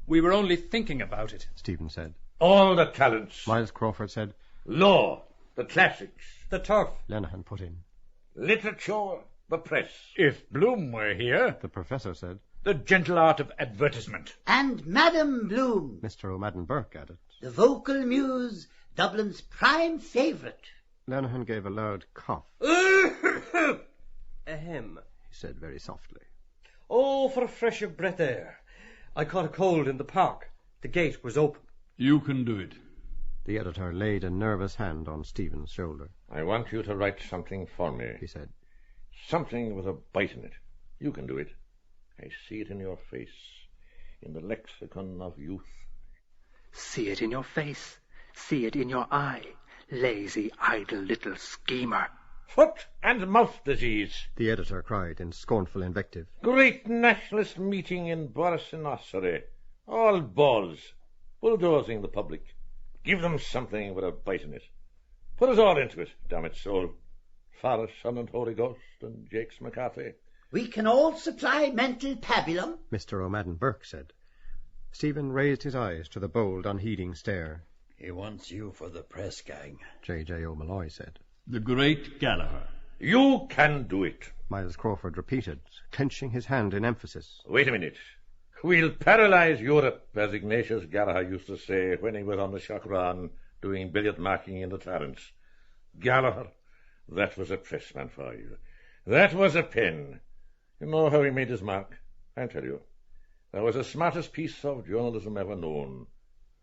We were only thinking about it, Stephen said. All the talents. Miles Crawford said. Law, the classics. The turf. Lenihan put in. Literature, the press. If Bloom were here, the professor said. The gentle art of advertisement. And Madame Bloom. Mr. O'Madden Burke added. The vocal muse, Dublin's prime favourite. Lenihan gave a loud cough. Ahem, he said very softly. Oh, for fresher breath air. I caught a cold in the park. The gate was open. You can do it. The editor laid a nervous hand on Stephen's shoulder. I want you to write something for me, he said. Something with a bite in it. You can do it. I see it in your face, in the lexicon of youth. See it in your face. See it in your eye. Lazy, idle little schemer. Foot and mouth disease, the editor cried in scornful invective. Great nationalist meeting in Borsenossery. All balls, bulldozing the public. Give them something with a bite in it. Put us all into it, damn its soul. Father, Son, and Holy Ghost, and Jakes McCarthy. We can all supply mental pabulum, Mr. O'Madden Burke said. Stephen raised his eyes to the bold, unheeding stare. He wants you for the press gang, J.J. O'Malloy said. The great Gallagher. You can do it, Miles Crawford repeated, clenching his hand in emphasis. Wait a minute. We'll paralyze Europe, as Ignatius Gallagher used to say when he was on the Chakran doing billiard marking in the Tarrants. Gallagher, that was a pressman for you. That was a pen. You know how he made his mark? I'll tell you. That was the smartest piece of journalism ever known.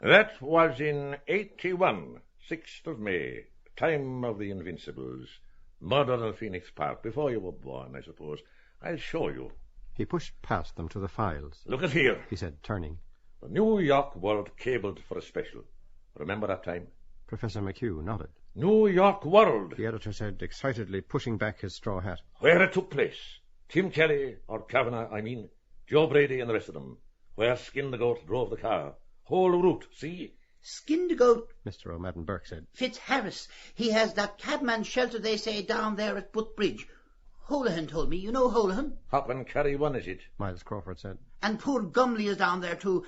That was in 81, 6th of May, time of the Invincibles. Murder in Phoenix Park, before you were born, I suppose. I'll show you. He pushed past them to the files. Look at here, he said, turning. The New York World cabled for a special. Remember that time? Professor McHugh nodded. New York World, the editor said, excitedly pushing back his straw hat. Where it took place. Tim Kelly, or Kavanagh, I mean. Joe Brady and the rest of them. Where Skin the Goat drove the car. Whole route, see? Skin the Goat, Mr. O'Madden Burke said. Fitzharris. He has that cabman shelter, they say, down there at Butt Bridge. Holohan told me. You know Holohan? Hop and carry one, is it? Miles Crawford said. And poor Gumley is down there too.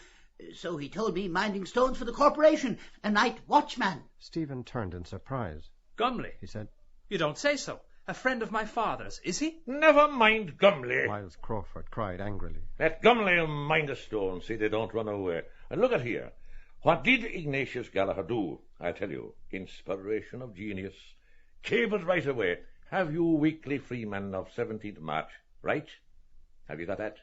So he told me, minding stones for the corporation. A night watchman. Stephen turned in surprise. Gumley, he said. You don't say so. A friend of my father's, is he? Never mind Gumley, Miles Crawford cried angrily. Let Gumley mind the stones, see they don't run away. And look at here. What did Ignatius Gallagher do? I tell you, inspiration of genius. Cabled right away. Have you Weekly Freeman of 17th March, right? Have you got that?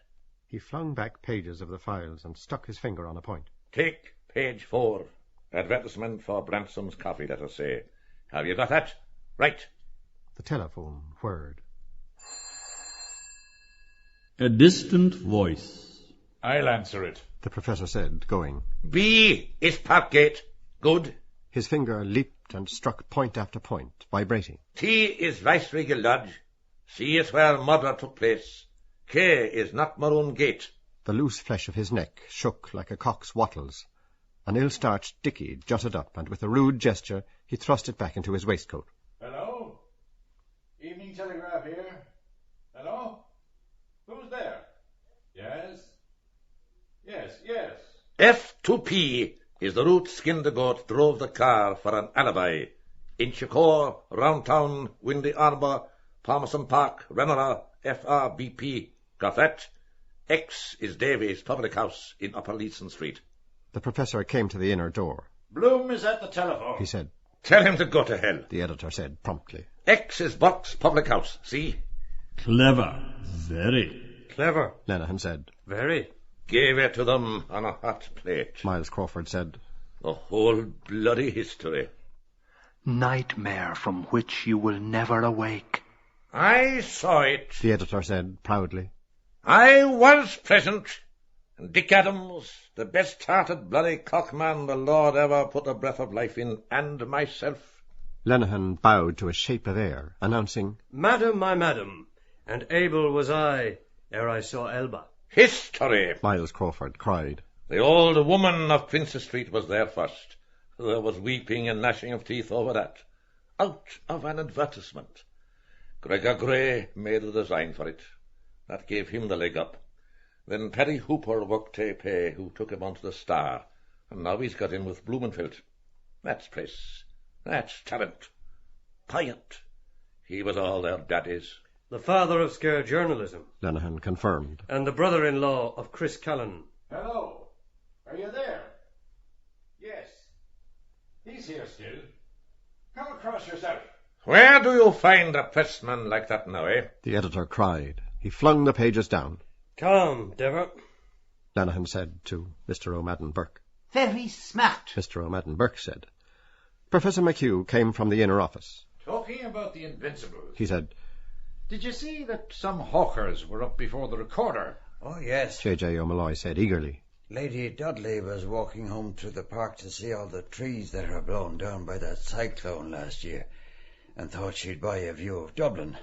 He flung back pages of the files and stuck his finger on a point. Take page 4. Advertisement for Bransom's coffee, let us say. Have you got that? Right. The telephone whirred. A distant voice. I'll answer it, the professor said, going. B is Parkgate. Good. His finger leaped and struck point after point, vibrating. T is Viceregal Lodge. C is where murder took place. K is Knockmaroon Gate. The loose flesh of his neck shook like a cock's wattles. An ill-starched dickey jutted up, and with a rude gesture he thrust it back into his waistcoat. Hello? Evening Telegraph here. Hello? Who's there? Yes? Yes. F to P is the route Skin the Goat drove the car for an alibi. Inchicore, Roundtown, Windy Arbour, Palmerston Park, Renera, FRBP. Got that? X is Davies' public house in Upper Leeson Street. The professor came to the inner door. Bloom is at the telephone, he said. Tell him to go to hell, the editor said promptly. X is Buck's public house, see? Clever. Very. Clever, Lenehan said. Very. Gave it to them on a hot plate, Miles Crawford said. The whole bloody history. Nightmare from which you will never awake. I saw it, the editor said proudly. I was present. And Dick Adams, the best-hearted bloody cockman the Lord ever put a breath of life in, and myself. Lenehan bowed to a shape of air, announcing, Madam, my madam, and able was I ere I saw Elba. History, Miles Crawford cried. The old woman of Princess Street was there first. There was weeping and gnashing of teeth over that. Out of an advertisement. Gregor Gray made the design for it. That gave him the leg up. Then Perry Hooper worked Pay, who took him onto the Star, and now he's got in with Blumenfeld. That's press. That's talent. Piant. He was all their daddies. The father of scare journalism, Lenehan confirmed. and the brother-in-law of Chris Callan. Hello. Are you there? Yes. He's here still. Come across yourself. Where do you find a pressman like that now, eh? The editor cried. He flung the pages down. Come, Dever, Lenehan said to Mr. O'Madden Burke. Very smart. Mr. O'Madden Burke said. Professor McHugh came from the inner office. Talking about the Invincibles, He said, did you see that some hawkers were up before the recorder? Oh, yes. J.J. O'Malloy said eagerly. Lady Dudley was walking home through the park to see all the trees that were blown down by that cyclone last year, and thought she'd buy a view of Dublin.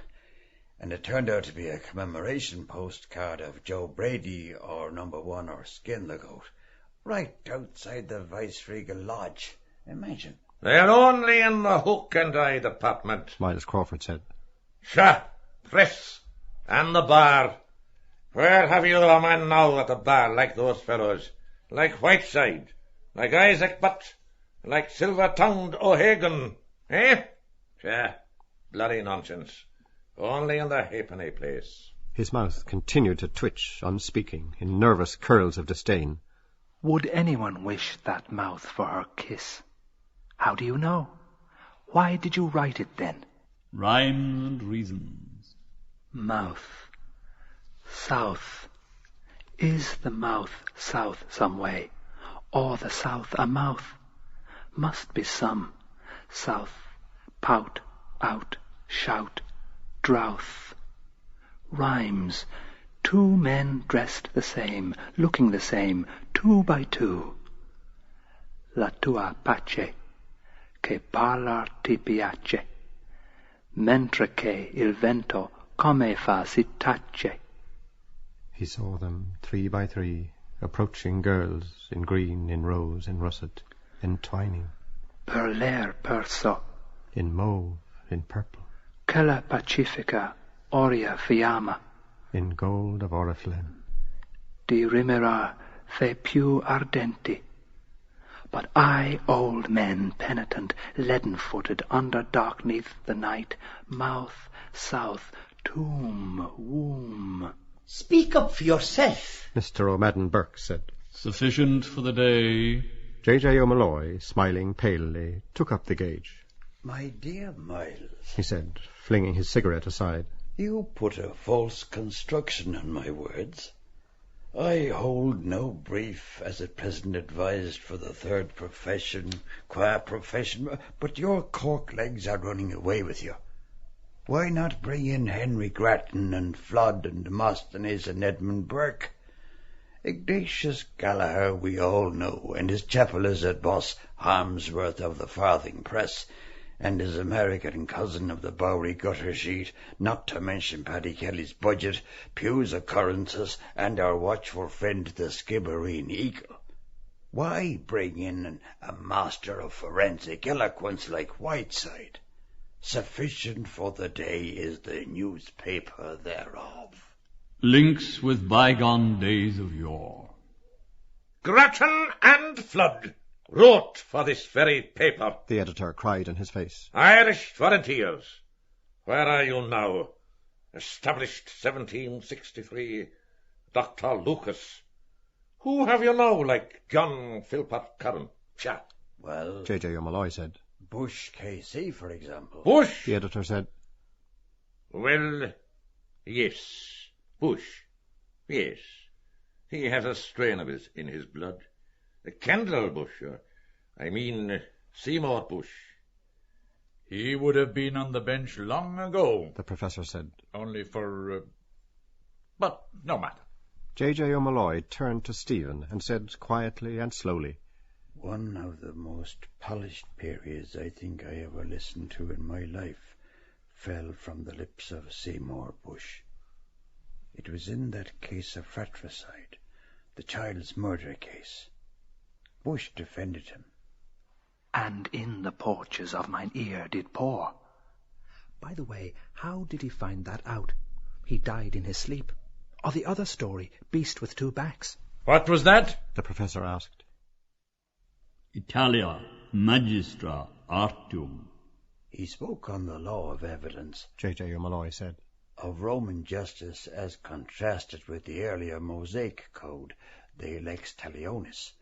And it turned out to be a commemoration postcard of Joe Brady or Number 1 or Skin the Goat, right outside the Viceregal Lodge. Imagine. They're only in the hook and eye department, Miles Crawford said. Sha, press, and the bar. Where have you a man now at the bar like those fellows? Like Whiteside, like Isaac Butt, like silver-tongued O'Hagan, eh? Sha, bloody nonsense. Only in the halfpenny place. His mouth continued to twitch, unspeaking, in nervous curls of disdain. Would anyone wish that mouth for her kiss? How do you know? Why did you write it then? Rhymes and reasons. Mouth. South. Is the mouth south some way, or the south a mouth? Must be some. South. Pout. Out. Shout. Drouth. Rhymes. Two men dressed the same, looking the same, 2 by 2. La tua pace, che parlar ti piace, mentre che il vento come fa si tace. He saw them 3 by 3, approaching girls in green, in rose, in russet, entwining. Per l'air perso, in mauve, in purple. Che la pacifica oria fiamma, in gold of oriflamme. Di rimerar fe più ardenti. But I, old men, penitent, leaden-footed, under dark 'neath the night, mouth, south, tomb, womb. Speak up for yourself, Mr. O'Madden Burke said. Sufficient for the day. J.J. O'Malloy, smiling palely, took up the gauge. My dear Miles, he said, flinging his cigarette aside. You put a false construction on my words. I hold no brief as at present advised for the third profession, qua profession, but your cork legs are running away with you. Why not bring in Henry Grattan and Flood and Demosthenes and Edmund Burke? Ignatius Gallagher we all know, and his chapel is at Boss Harmsworth of the Farthing Press, and his American cousin of the Bowery gutter sheet, not to mention Paddy Kelly's budget, Pew's occurrences, and our watchful friend the Skibbereen Eagle. Why bring in a master of forensic eloquence like Whiteside? Sufficient for the day is the newspaper thereof. Links with bygone days of yore. Grattan and Flood, wrote for this very paper. The editor cried in his face. Irish volunteers. Where are you now? Established 1763. Dr. Lucas. Who have you now, like John Philpott Curran? Psha. Well, J.J. O'Malloy said. Bush KC, for example. Bush? The editor said. Well, yes. Bush. Yes. He has a strain of his in his blood. Kendall Bush, Seymour Bush. He would have been on the bench long ago. The professor said. Only for... but no matter. J.J. O'Malloy turned to Stephen and said quietly and slowly. One of the most polished periods I think I ever listened to in my life fell from the lips of Seymour Bush. It was in that case of fratricide, the child's murder case. Bush defended him. And in the porches of mine ear did pour. By the way, how did he find that out? He died in his sleep. Or the other story, Beast with Two Backs. What was that? The professor asked. Italia magistra artium. He spoke on the law of evidence, J.J. O'Malloy said, of Roman justice as contrasted with the earlier Mosaic code, the Lex Talionis,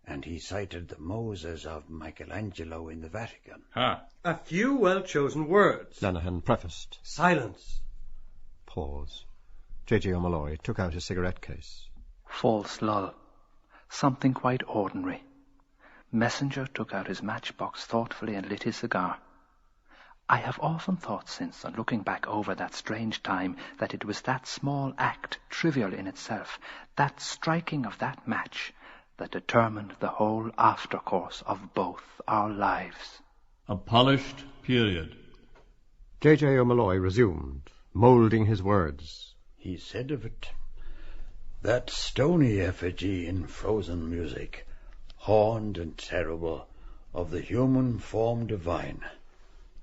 and he cited the Moses of Michelangelo in the Vatican. A few well-chosen words. Lenehan prefaced. Silence. Pause. J.J. O'Malloy took out his cigarette case. False lull. Something quite ordinary. Messenger took out his matchbox thoughtfully and lit his cigar. I have often thought since, on looking back over that strange time, that it was that small act, trivial in itself, that striking of that match, that determined the whole aftercourse of both our lives. A polished period. J.J. O'Malloy resumed, moulding his words. He said of it, that stony effigy in frozen music, horned and terrible, of the human form divine,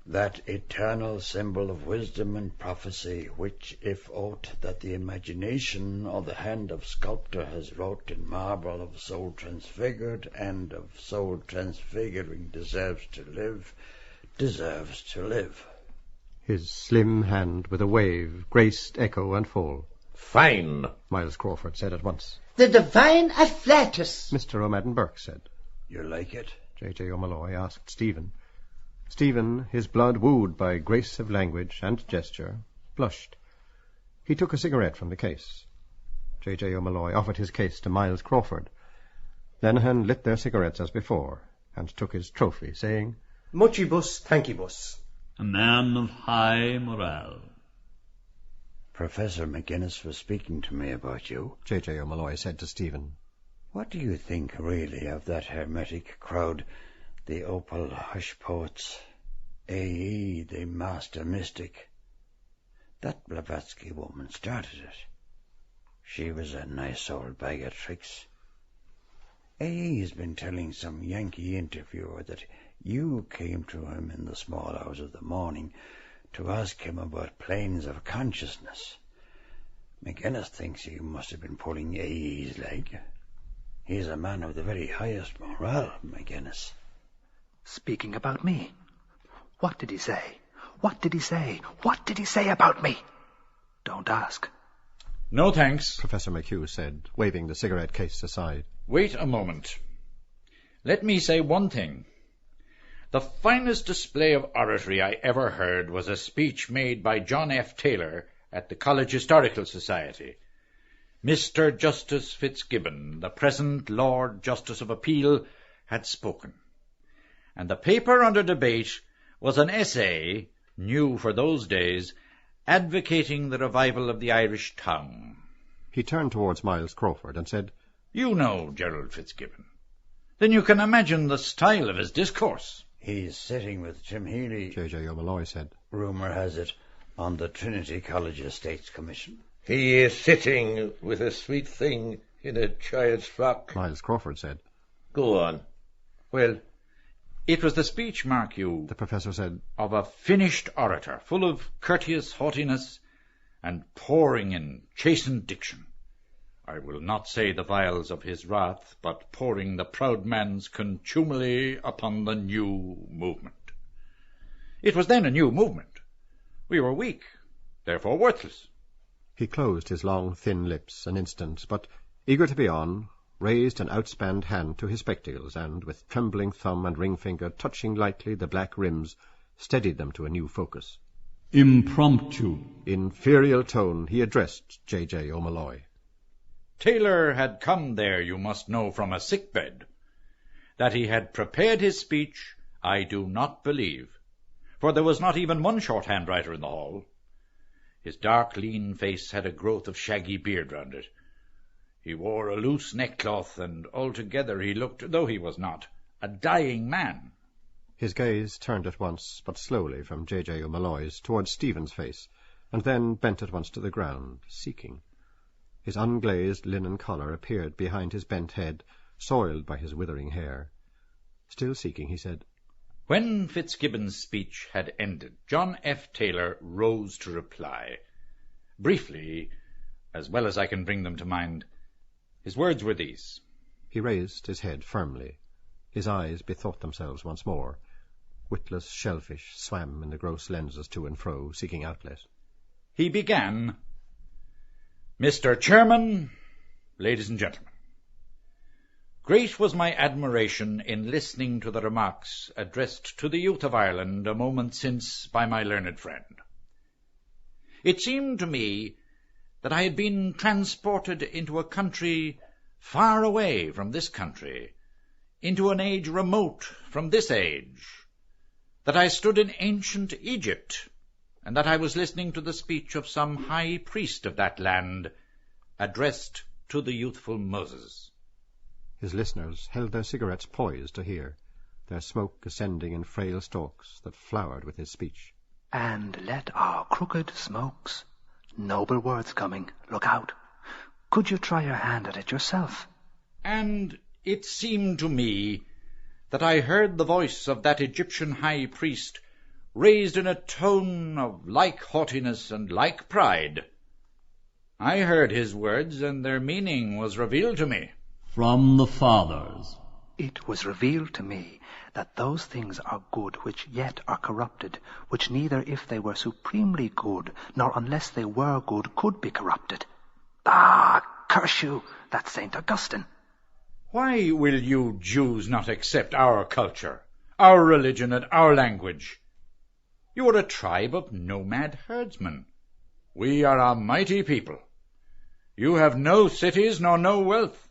that eternal symbol of wisdom and prophecy, which, if aught that the imagination or the hand of sculptor has wrought in marble of soul transfigured and of soul transfiguring deserves to live, deserves to live. His slim hand with a wave graced echo and fall. Fine, Miles Crawford said at once. The divine afflatus, Mr. O'Madden Burke said. You like it? J.J. O'Malloy asked Stephen. Stephen, his blood wooed by grace of language and gesture, blushed. He took a cigarette from the case. J.J. O'Malloy offered his case to Miles Crawford. Lenehan lit their cigarettes as before, and took his trophy, saying, Muchibus thankibus. A man of high morale. Professor McGinnis was speaking to me about you, J.J. O'Malloy said to Stephen. What do you think, really, of that hermetic crowd, the opal hush poets, A.E., the master mystic? That Blavatsky woman started it. She was a nice old bag of tricks. A.E. has been telling some Yankee interviewer that you came to him in the small hours of the morning to ask him about planes of consciousness. McGinnis thinks you must have been pulling A.E.'s leg. He's a man of the very highest morale, McGinnis. Speaking about me. What did he say? What did he say? What did he say about me? Don't ask. No thanks, Professor McHugh said, waving the cigarette case aside. Wait a moment. Let me say one thing. The finest display of oratory I ever heard was a speech made by John F. Taylor at the College Historical Society. Mr. Justice Fitzgibbon, the present Lord Justice of Appeal, had spoken. And the paper under debate was an essay, new for those days, advocating the revival of the Irish tongue. He turned towards Miles Crawford and said, You know Gerald Fitzgibbon. Then you can imagine the style of his discourse. He's sitting with Jim Healy, J.J. O'Malloy said. Rumour has it, on the Trinity College Estates Commission. He is sitting with a sweet thing in a child's frock, Miles Crawford said. Go on. Well, it was the speech, mark you, the professor said, of a finished orator, full of courteous haughtiness and pouring in chastened diction. I will not say the vials of his wrath, but pouring the proud man's contumely upon the new movement. It was then a new movement. We were weak, therefore worthless. He closed his long, thin lips an instant, but, eager to be on, raised an outspanned hand to his spectacles, and, with trembling thumb and ring finger touching lightly the black rims, steadied them to a new focus. Impromptu. In ferial tone he addressed J.J. O'Malloy. Taylor had come there, you must know, from a sick-bed. That he had prepared his speech, I do not believe, for there was not even one shorthand writer in the hall. His dark, lean face had a growth of shaggy beard round it. He wore a loose neckcloth, and altogether he looked, though he was not, a dying man. His gaze turned at once, but slowly, from J.J. O'Malloy's towards Stephen's face, and then bent at once to the ground, seeking. His unglazed linen collar appeared behind his bent head, soiled by his withering hair. Still seeking, he said, When Fitzgibbon's speech had ended, John F. Taylor rose to reply. Briefly, as well as I can bring them to mind, his words were these. He raised his head firmly. His eyes bethought themselves once more. Witless shellfish swam in the gross lenses to and fro, seeking outlet. He began, Mr. Chairman, ladies and gentlemen, great was my admiration in listening to the remarks addressed to the youth of Ireland a moment since by my learned friend. It seemed to me that I had been transported into a country far away from this country, into an age remote from this age, that I stood in ancient Egypt, and that I was listening to the speech of some high priest of that land, addressed to the youthful Moses. His listeners held their cigarettes poised to hear, their smoke ascending in frail stalks that flowered with his speech. And let our crooked smokes, noble words coming, look out. Could you try your hand at it yourself? And it seemed to me that I heard the voice of that Egyptian high priest raised in a tone of like haughtiness and like pride. I heard his words, and their meaning was revealed to me. From the fathers. It was revealed to me that those things are good which yet are corrupted, which neither if they were supremely good, nor unless they were good, could be corrupted. Ah, curse you, that's St. Augustine. Why will you Jews not accept our culture, our religion, and our language? You are a tribe of nomad herdsmen. We are a mighty people. You have no cities nor no wealth.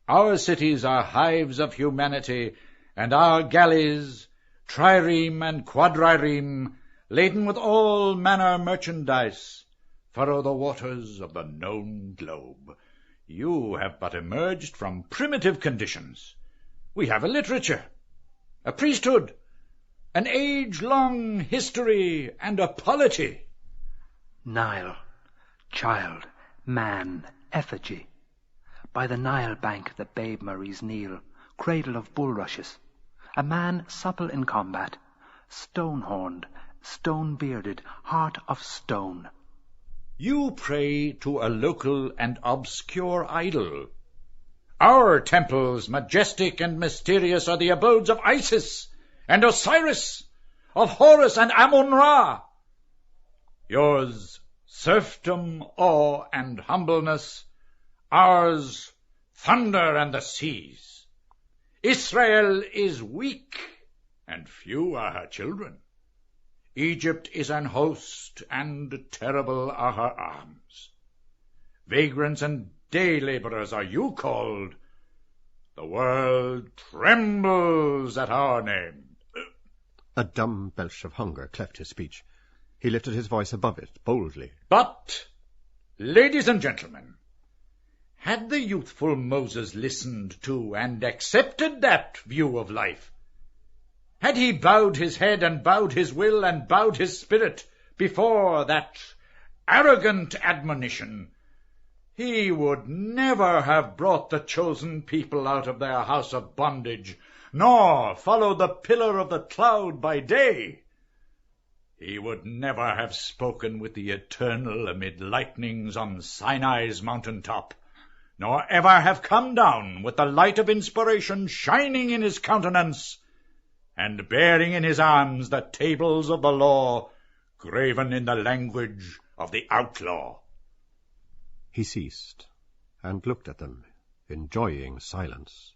Our cities are hives of humanity, and our galleys, trireme and quadrireme, laden with all manner merchandise, furrow the waters of the known globe. You have but emerged from primitive conditions. We have a literature, a priesthood, an age-long history, and a polity. Nile, child, man, effigy. By the Nile bank the babe Maries kneel, cradle of bulrushes. A man supple in combat, stone-horned, stone-bearded, heart of stone. You pray to a local and obscure idol. Our temples, majestic and mysterious, are the abodes of Isis and Osiris, of Horus and Amun-Ra. Yours, serfdom, awe, and humbleness. Ours, thunder and the seas. Israel is weak, and few are her children. Egypt is an host, and terrible are her arms. Vagrants and day labourers are you called. The world trembles at our name. A dumb belch of hunger cleft his speech. He lifted his voice above it, boldly. But, ladies and gentlemen, had the youthful Moses listened to and accepted that view of life, had he bowed his head and bowed his will and bowed his spirit before that arrogant admonition, he would never have brought the chosen people out of their house of bondage, nor followed the pillar of the cloud by day. He would never have spoken with the Eternal amid lightnings on Sinai's mountain top, nor ever have come down with the light of inspiration shining in his countenance, and bearing in his arms the tables of the law, graven in the language of the outlaw. He ceased, and looked at them, enjoying silence.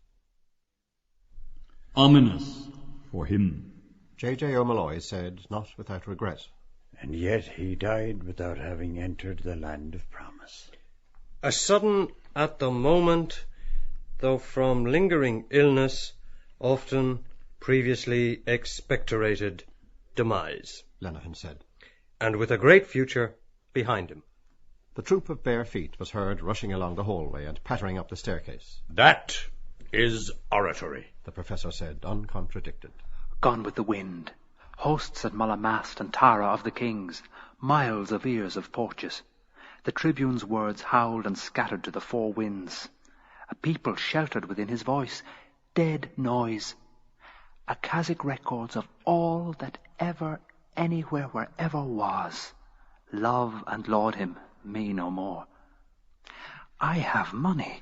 Ominous for him. J.J. O'Malloy said, not without regret. And yet he died without having entered the land of promise. A sudden, at the moment, though from lingering illness, often previously expectorated demise, Lenehan said. And with a great future behind him. The troop of bare feet was heard rushing along the hallway and pattering up the staircase. That is oratory, the professor said, uncontradicted. Gone with the wind. Hosts at Mullamast and Tara of the kings, miles of ears of porches. The tribune's words howled and scattered to the four winds. A people sheltered within his voice. Dead noise. Akasic records of all that ever, anywhere, wherever was. Love and laud him, me no more. I have money.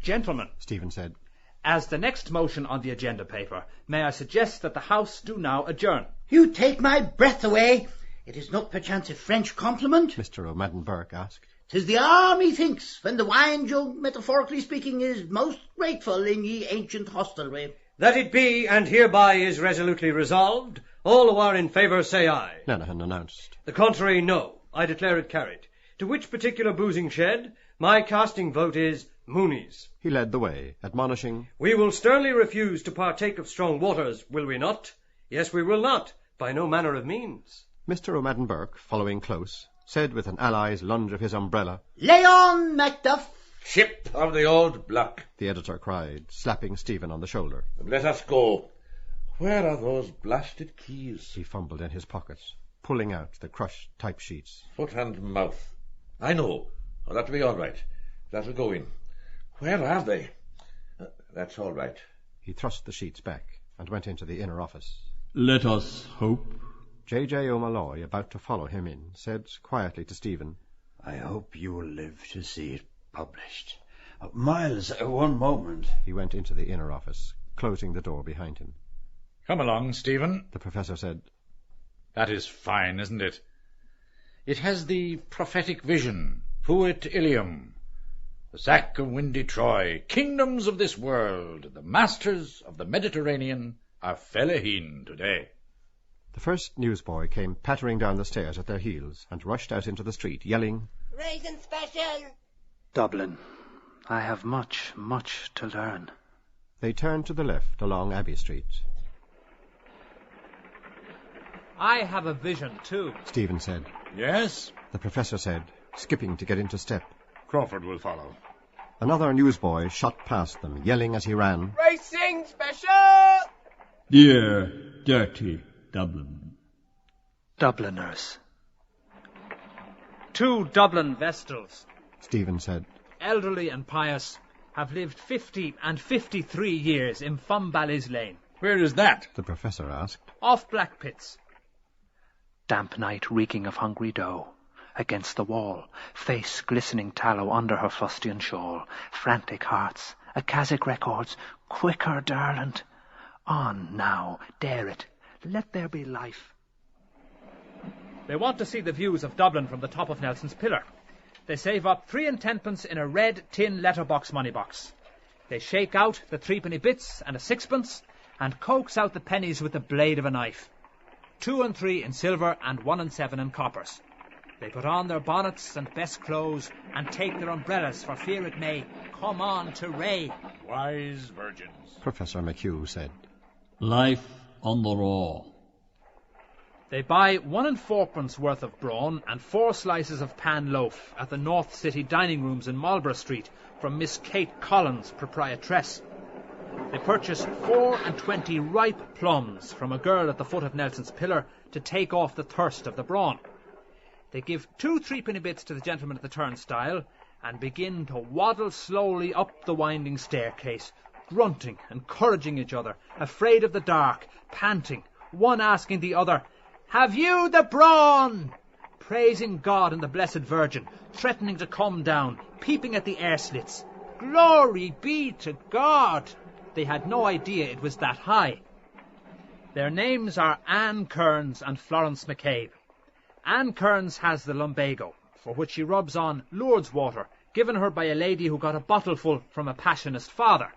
Gentlemen, Stephen said, as the next motion on the agenda paper, may I suggest that the House do now adjourn? You take my breath away. It is not perchance a French compliment? Mr. O'Madden Burke asked. 'Tis the army thinks, when the wine jug, metaphorically speaking, is most grateful in ye ancient hostelry. That it be, and hereby is resolutely resolved. All who are in favour say aye. Lenehan announced. The contrary, no. I declare it carried. To which particular boozing shed, my casting vote is Mooney's. He led the way, admonishing, We will sternly refuse to partake of strong waters, will we not? Yes, we will not, by no manner of means. Mr. O'Madden Burke, following close, said with an ally's lunge of his umbrella, Lay on, Macduff! Ship of the old block, the editor cried, slapping Stephen on the shoulder. Let us go. Where are those blasted keys? He fumbled in his pockets, pulling out the crushed type sheets. Foot and mouth. I know. Oh, that'll be all right. That'll go in. Where are they? That's all right. He thrust the sheets back and went into the inner office. Let us hope. J.J. O'Malloy, about to follow him in, said quietly to Stephen, I hope you will live to see it published. Miles, one moment. He went into the inner office, closing the door behind him. Come along, Stephen, the professor said. That is fine, isn't it? It has the prophetic vision, Fuit Ilium, the sack of windy Troy, kingdoms of this world, the masters of the Mediterranean are Fellaheen today. The first newsboy came pattering down the stairs at their heels and rushed out into the street, yelling, Raisin special! Dublin. I have much, much to learn. They turned to the left along Abbey Street. I have a vision, too, Stephen said. Yes? The professor said, skipping to get into step. Crawford will follow. Another newsboy shot past them, yelling as he ran, Racing special! Dear, dirty Dublin. Dubliners. 2 Dublin Vestals, Stephen said. elderly and pious, have lived 50 and 53 years in Fumbally's Lane. Where is that? The professor asked. Off Blackpits. Damp night reeking of hungry dough. Against the wall, face glistening tallow under her fustian shawl. Frantic hearts, Akasic records, quicker, darling. On now, dare it. Let there be life. They want to see the views of Dublin from the top of Nelson's Pillar. They save up 3 and 10pence in a red tin letterbox money box. They shake out the 3penny bits and a 6pence and coax out the pennies with the blade of a knife. 2 and 3 in silver and 1 and 7 in coppers. They put on their bonnets and best clothes and take their umbrellas for fear it may come on to rain. Wise virgins, Professor McHugh said. Life on the raw. They buy 1 and 4pence worth of brawn and 4 slices of pan loaf at the North City dining rooms in Marlborough Street from Miss Kate Collins, proprietress. They purchase 24 ripe plums from a girl at the foot of Nelson's Pillar to take off the thirst of the brawn. They give 2 3penny bits to the gentleman at the turnstile and begin to waddle slowly up the winding staircase, grunting, encouraging each other, afraid of the dark, panting, one asking the other, "Have you the brawn?" praising God and the Blessed Virgin, threatening to come down, peeping at the air slits. Glory be to God! They had no idea it was that high. Their names are Anne Kearns and Florence McCabe. Anne Kearns has the lumbago, for which she rubs on Lourdes water, given her by a lady who got a bottleful from a Passionist father.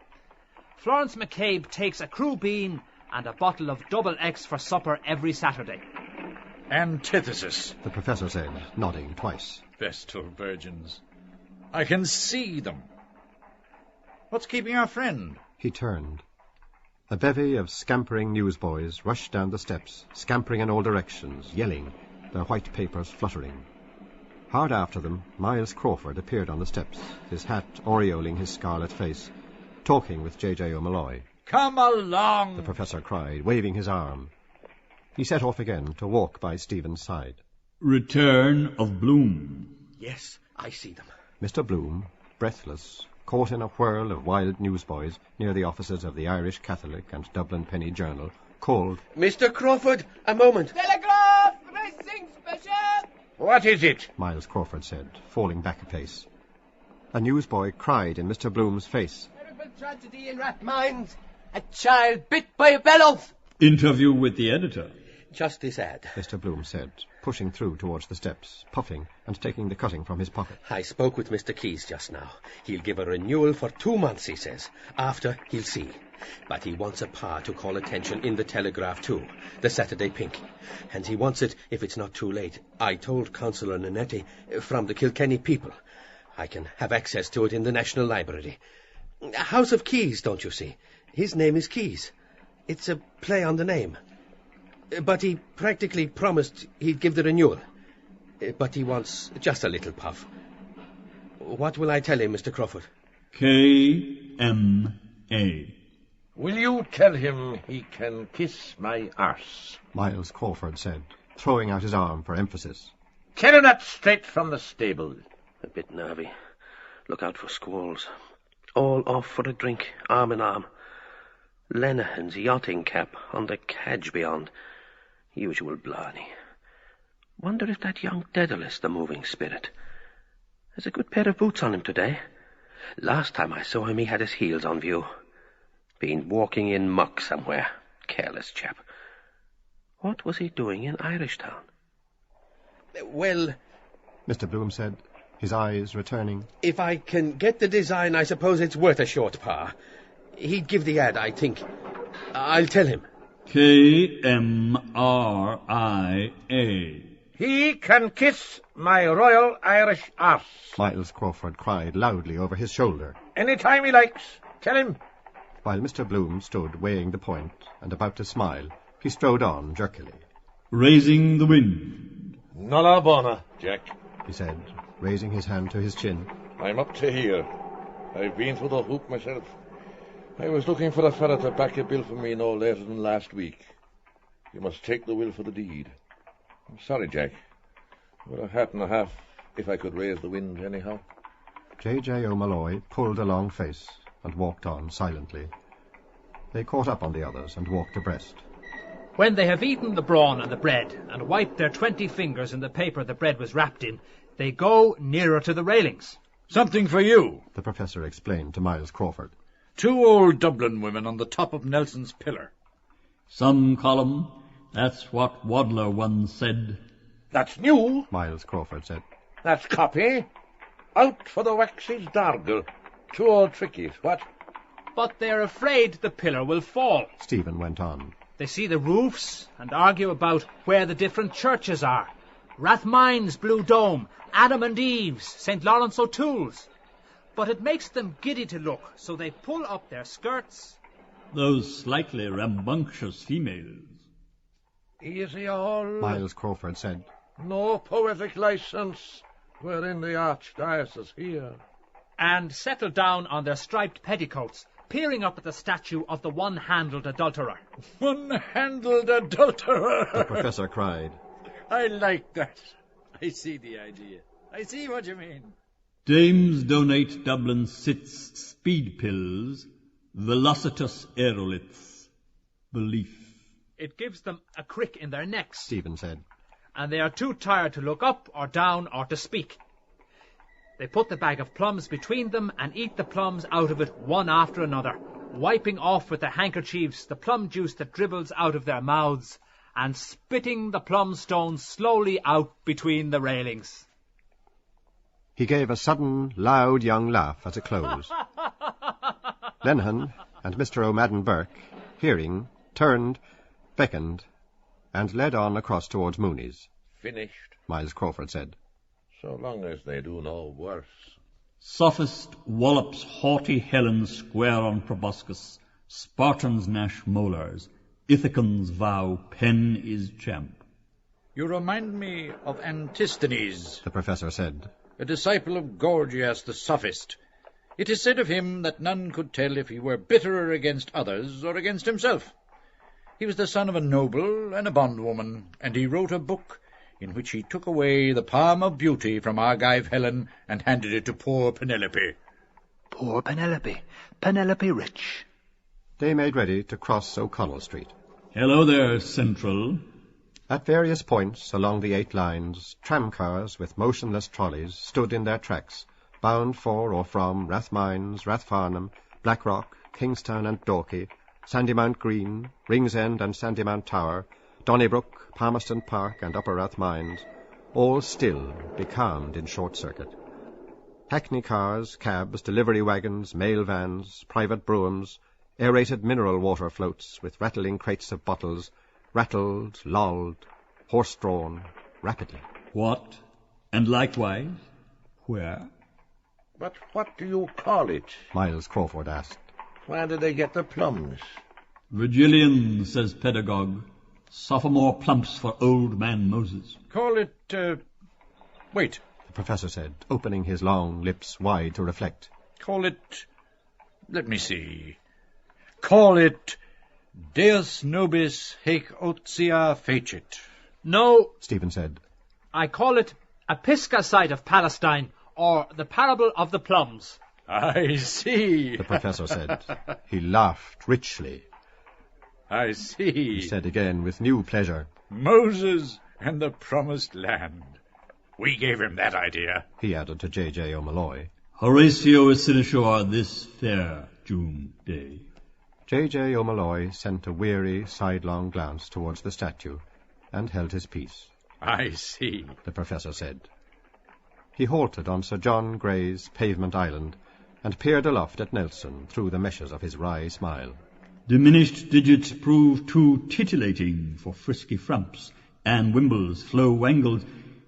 Florence McCabe takes a crew bean and a bottle of double X for supper every Saturday. Antithesis, the professor said, nodding twice. Vestal virgins. I can see them. What's keeping our friend? He turned. A bevy of scampering newsboys rushed down the steps, scampering in all directions, yelling, their white papers fluttering. Hard after them, Miles Crawford appeared on the steps, his hat aureoling his scarlet face, talking with J.J. O'Malloy. Come along, the professor cried, waving his arm. He set off again to walk by Stephen's side. Return of Bloom. Yes, I see them. Mr. Bloom, breathless, caught in a whirl of wild newsboys near the offices of the Irish Catholic and Dublin Penny Journal, called, Mr. Crawford, a moment. Telegraph! Racing special! What is it? Miles Crawford said, falling back a pace. A newsboy cried in Mr. Bloom's face. Terrible tragedy in Rathmines. A child bit by a bellows. Interview with the editor. Just this ad, Mr. Bloom said, pushing through towards the steps, puffing and taking the cutting from his pocket. I spoke with Mr. Keyes just now. He'll give a renewal for 2 months, he says. After, he'll see. But he wants a pa to call attention in the Telegraph too, the Saturday Pink. And he wants it if it's not too late. I told Councillor Nannetti from the Kilkenny People. I can have access to it in the National Library. House of Keys, don't you see? His name is Keyes. It's a play on the name. But he practically promised he'd give the renewal. But he wants just a little puff. What will I tell him, Mr. Crawford? K.M.A. Will you tell him he can kiss my arse? Miles Crawford said, throwing out his arm for emphasis. Tell him that straight from the stable. A bit nervy. Look out for squalls. All off for a drink, arm in arm. Lenehan's yachting cap on the cadge beyond. Usual blarney. Wonder if that young Daedalus, the moving spirit. There's a good pair of boots on him today. Last time I saw him he had his heels on view. Been walking in muck somewhere. Careless chap. What was he doing in Irishtown? Well, Mr. Bloom said, his eyes returning. If I can get the design, I suppose it's worth a short, Pa. He'd give the ad, I think. I'll tell him. K.M.R.I.A. He can kiss my Royal Irish arse. Miles Crawford cried loudly over his shoulder. Any time he likes. Tell him. While Mr. Bloom stood weighing the point and about to smile, he strode on jerkily. Raising the wind. Nulla bona, Jack, he said, raising his hand to his chin. I'm up to here. I've been through the hoop myself. I was looking for a fella to back a bill for me no later than last week. You must take the will for the deed. I'm sorry, Jack. But a hat and a half if I could raise the wind anyhow. J.J. O'Malloy pulled a long face and walked on silently. They caught up on the others and walked abreast. When they have eaten the brawn and the bread and wiped their 20 fingers in the paper the bread was wrapped in, they go nearer to the railings. Something for you, the professor explained to Miles Crawford. 2 old Dublin women on the top of Nelson's pillar. Some column. That's what Wadler once said. That's new, Miles Crawford said. That's copy. Out for the wax's dargle. 2 old trickies, what? But they're afraid the pillar will fall. Stephen went on. They see the roofs and argue about where the different churches are. Rathmines' Blue Dome, Adam and Eve's, St. Lawrence O'Toole's. But it makes them giddy to look, so they pull up their skirts. Those slightly rambunctious females. Easy all. Miles Crawford said. No poetic license. We're in the archdiocese here. And settle down on their striped petticoats, peering up at the statue of the one-handled adulterer. One-handled adulterer! The professor cried. I like that. I see the idea. I see what you mean. Dames donate Dublin Sits speed pills, velocitus aeroliths, belief. It gives them a crick in their necks, Stephen said. and they are too tired to look up or down or to speak. They put the bag of plums between them and eat the plums out of it one after another, wiping off with their handkerchiefs the plum juice that dribbles out of their mouths and spitting the plum stones slowly out between the railings. He gave a sudden, loud young laugh as it closed. Lenhan and Mr. O'Madden Burke, hearing, turned, beckoned, and led on across towards Mooney's. Finished, Miles Crawford said. So long as they do no worse. Sophist wallops haughty Helen square on proboscis, Spartans gnash molars, Ithacans vow pen is champ. You remind me of Antisthenes, the professor said, a disciple of Gorgias the sophist. It is said of him that none could tell if he were bitterer against others or against himself. He was the son of a noble and a bondwoman, and he wrote a book in which he took away the palm of beauty from Argive Helen and handed it to poor Penelope. Poor Penelope. Penelope rich. They made ready to cross O'Connell Street. Hello there, Central. At various points along the 8 lines, tramcars with motionless trolleys stood in their tracks, bound for or from Rathmines, Rathfarnham, Blackrock, Kingstown and Dorky, Sandymount Green, Ringsend and Sandymount Tower, Donnybrook, Palmerston Park and Upper Rathmines, all still, becalmed in short circuit. Hackney cars, cabs, delivery wagons, mail vans, private broughams, aerated mineral water floats with rattling crates of bottles, rattled, lolled, horse-drawn, rapidly. What? And likewise? Where? But what do you call it? Miles Crawford asked. Where did they get the plums? Virgilian, says pedagogue. Sophomore plumps for old man Moses. Call it, wait. The professor said, opening his long lips wide to reflect. Call it, let me see. Call it Deus nobis haec otia fecit. No, Stephen said. I call it a Pisgah site of Palestine, or the parable of the plums. I see, the professor said. He laughed richly. I see, he said again with new pleasure. Moses and the promised land. We gave him that idea, he added to J.J. O'Malloy. Horatio is ashore this fair June day. J.J. O'Malloy sent a weary, sidelong glance towards the statue and held his peace. I see, the professor said. He halted on Sir John Gray's pavement island and peered aloft at Nelson through the meshes of his wry smile. Diminished digits prove too titillating for frisky frumps, and wimbles, flow wangles,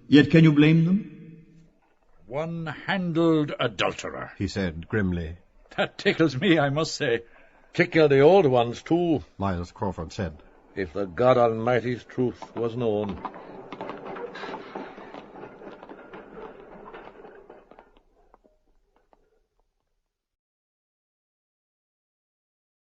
yet can you blame them? One-handled adulterer, he said grimly. That tickles me, I must say. Tickle the old ones, too, Miles Crawford said. If the God Almighty's truth was known.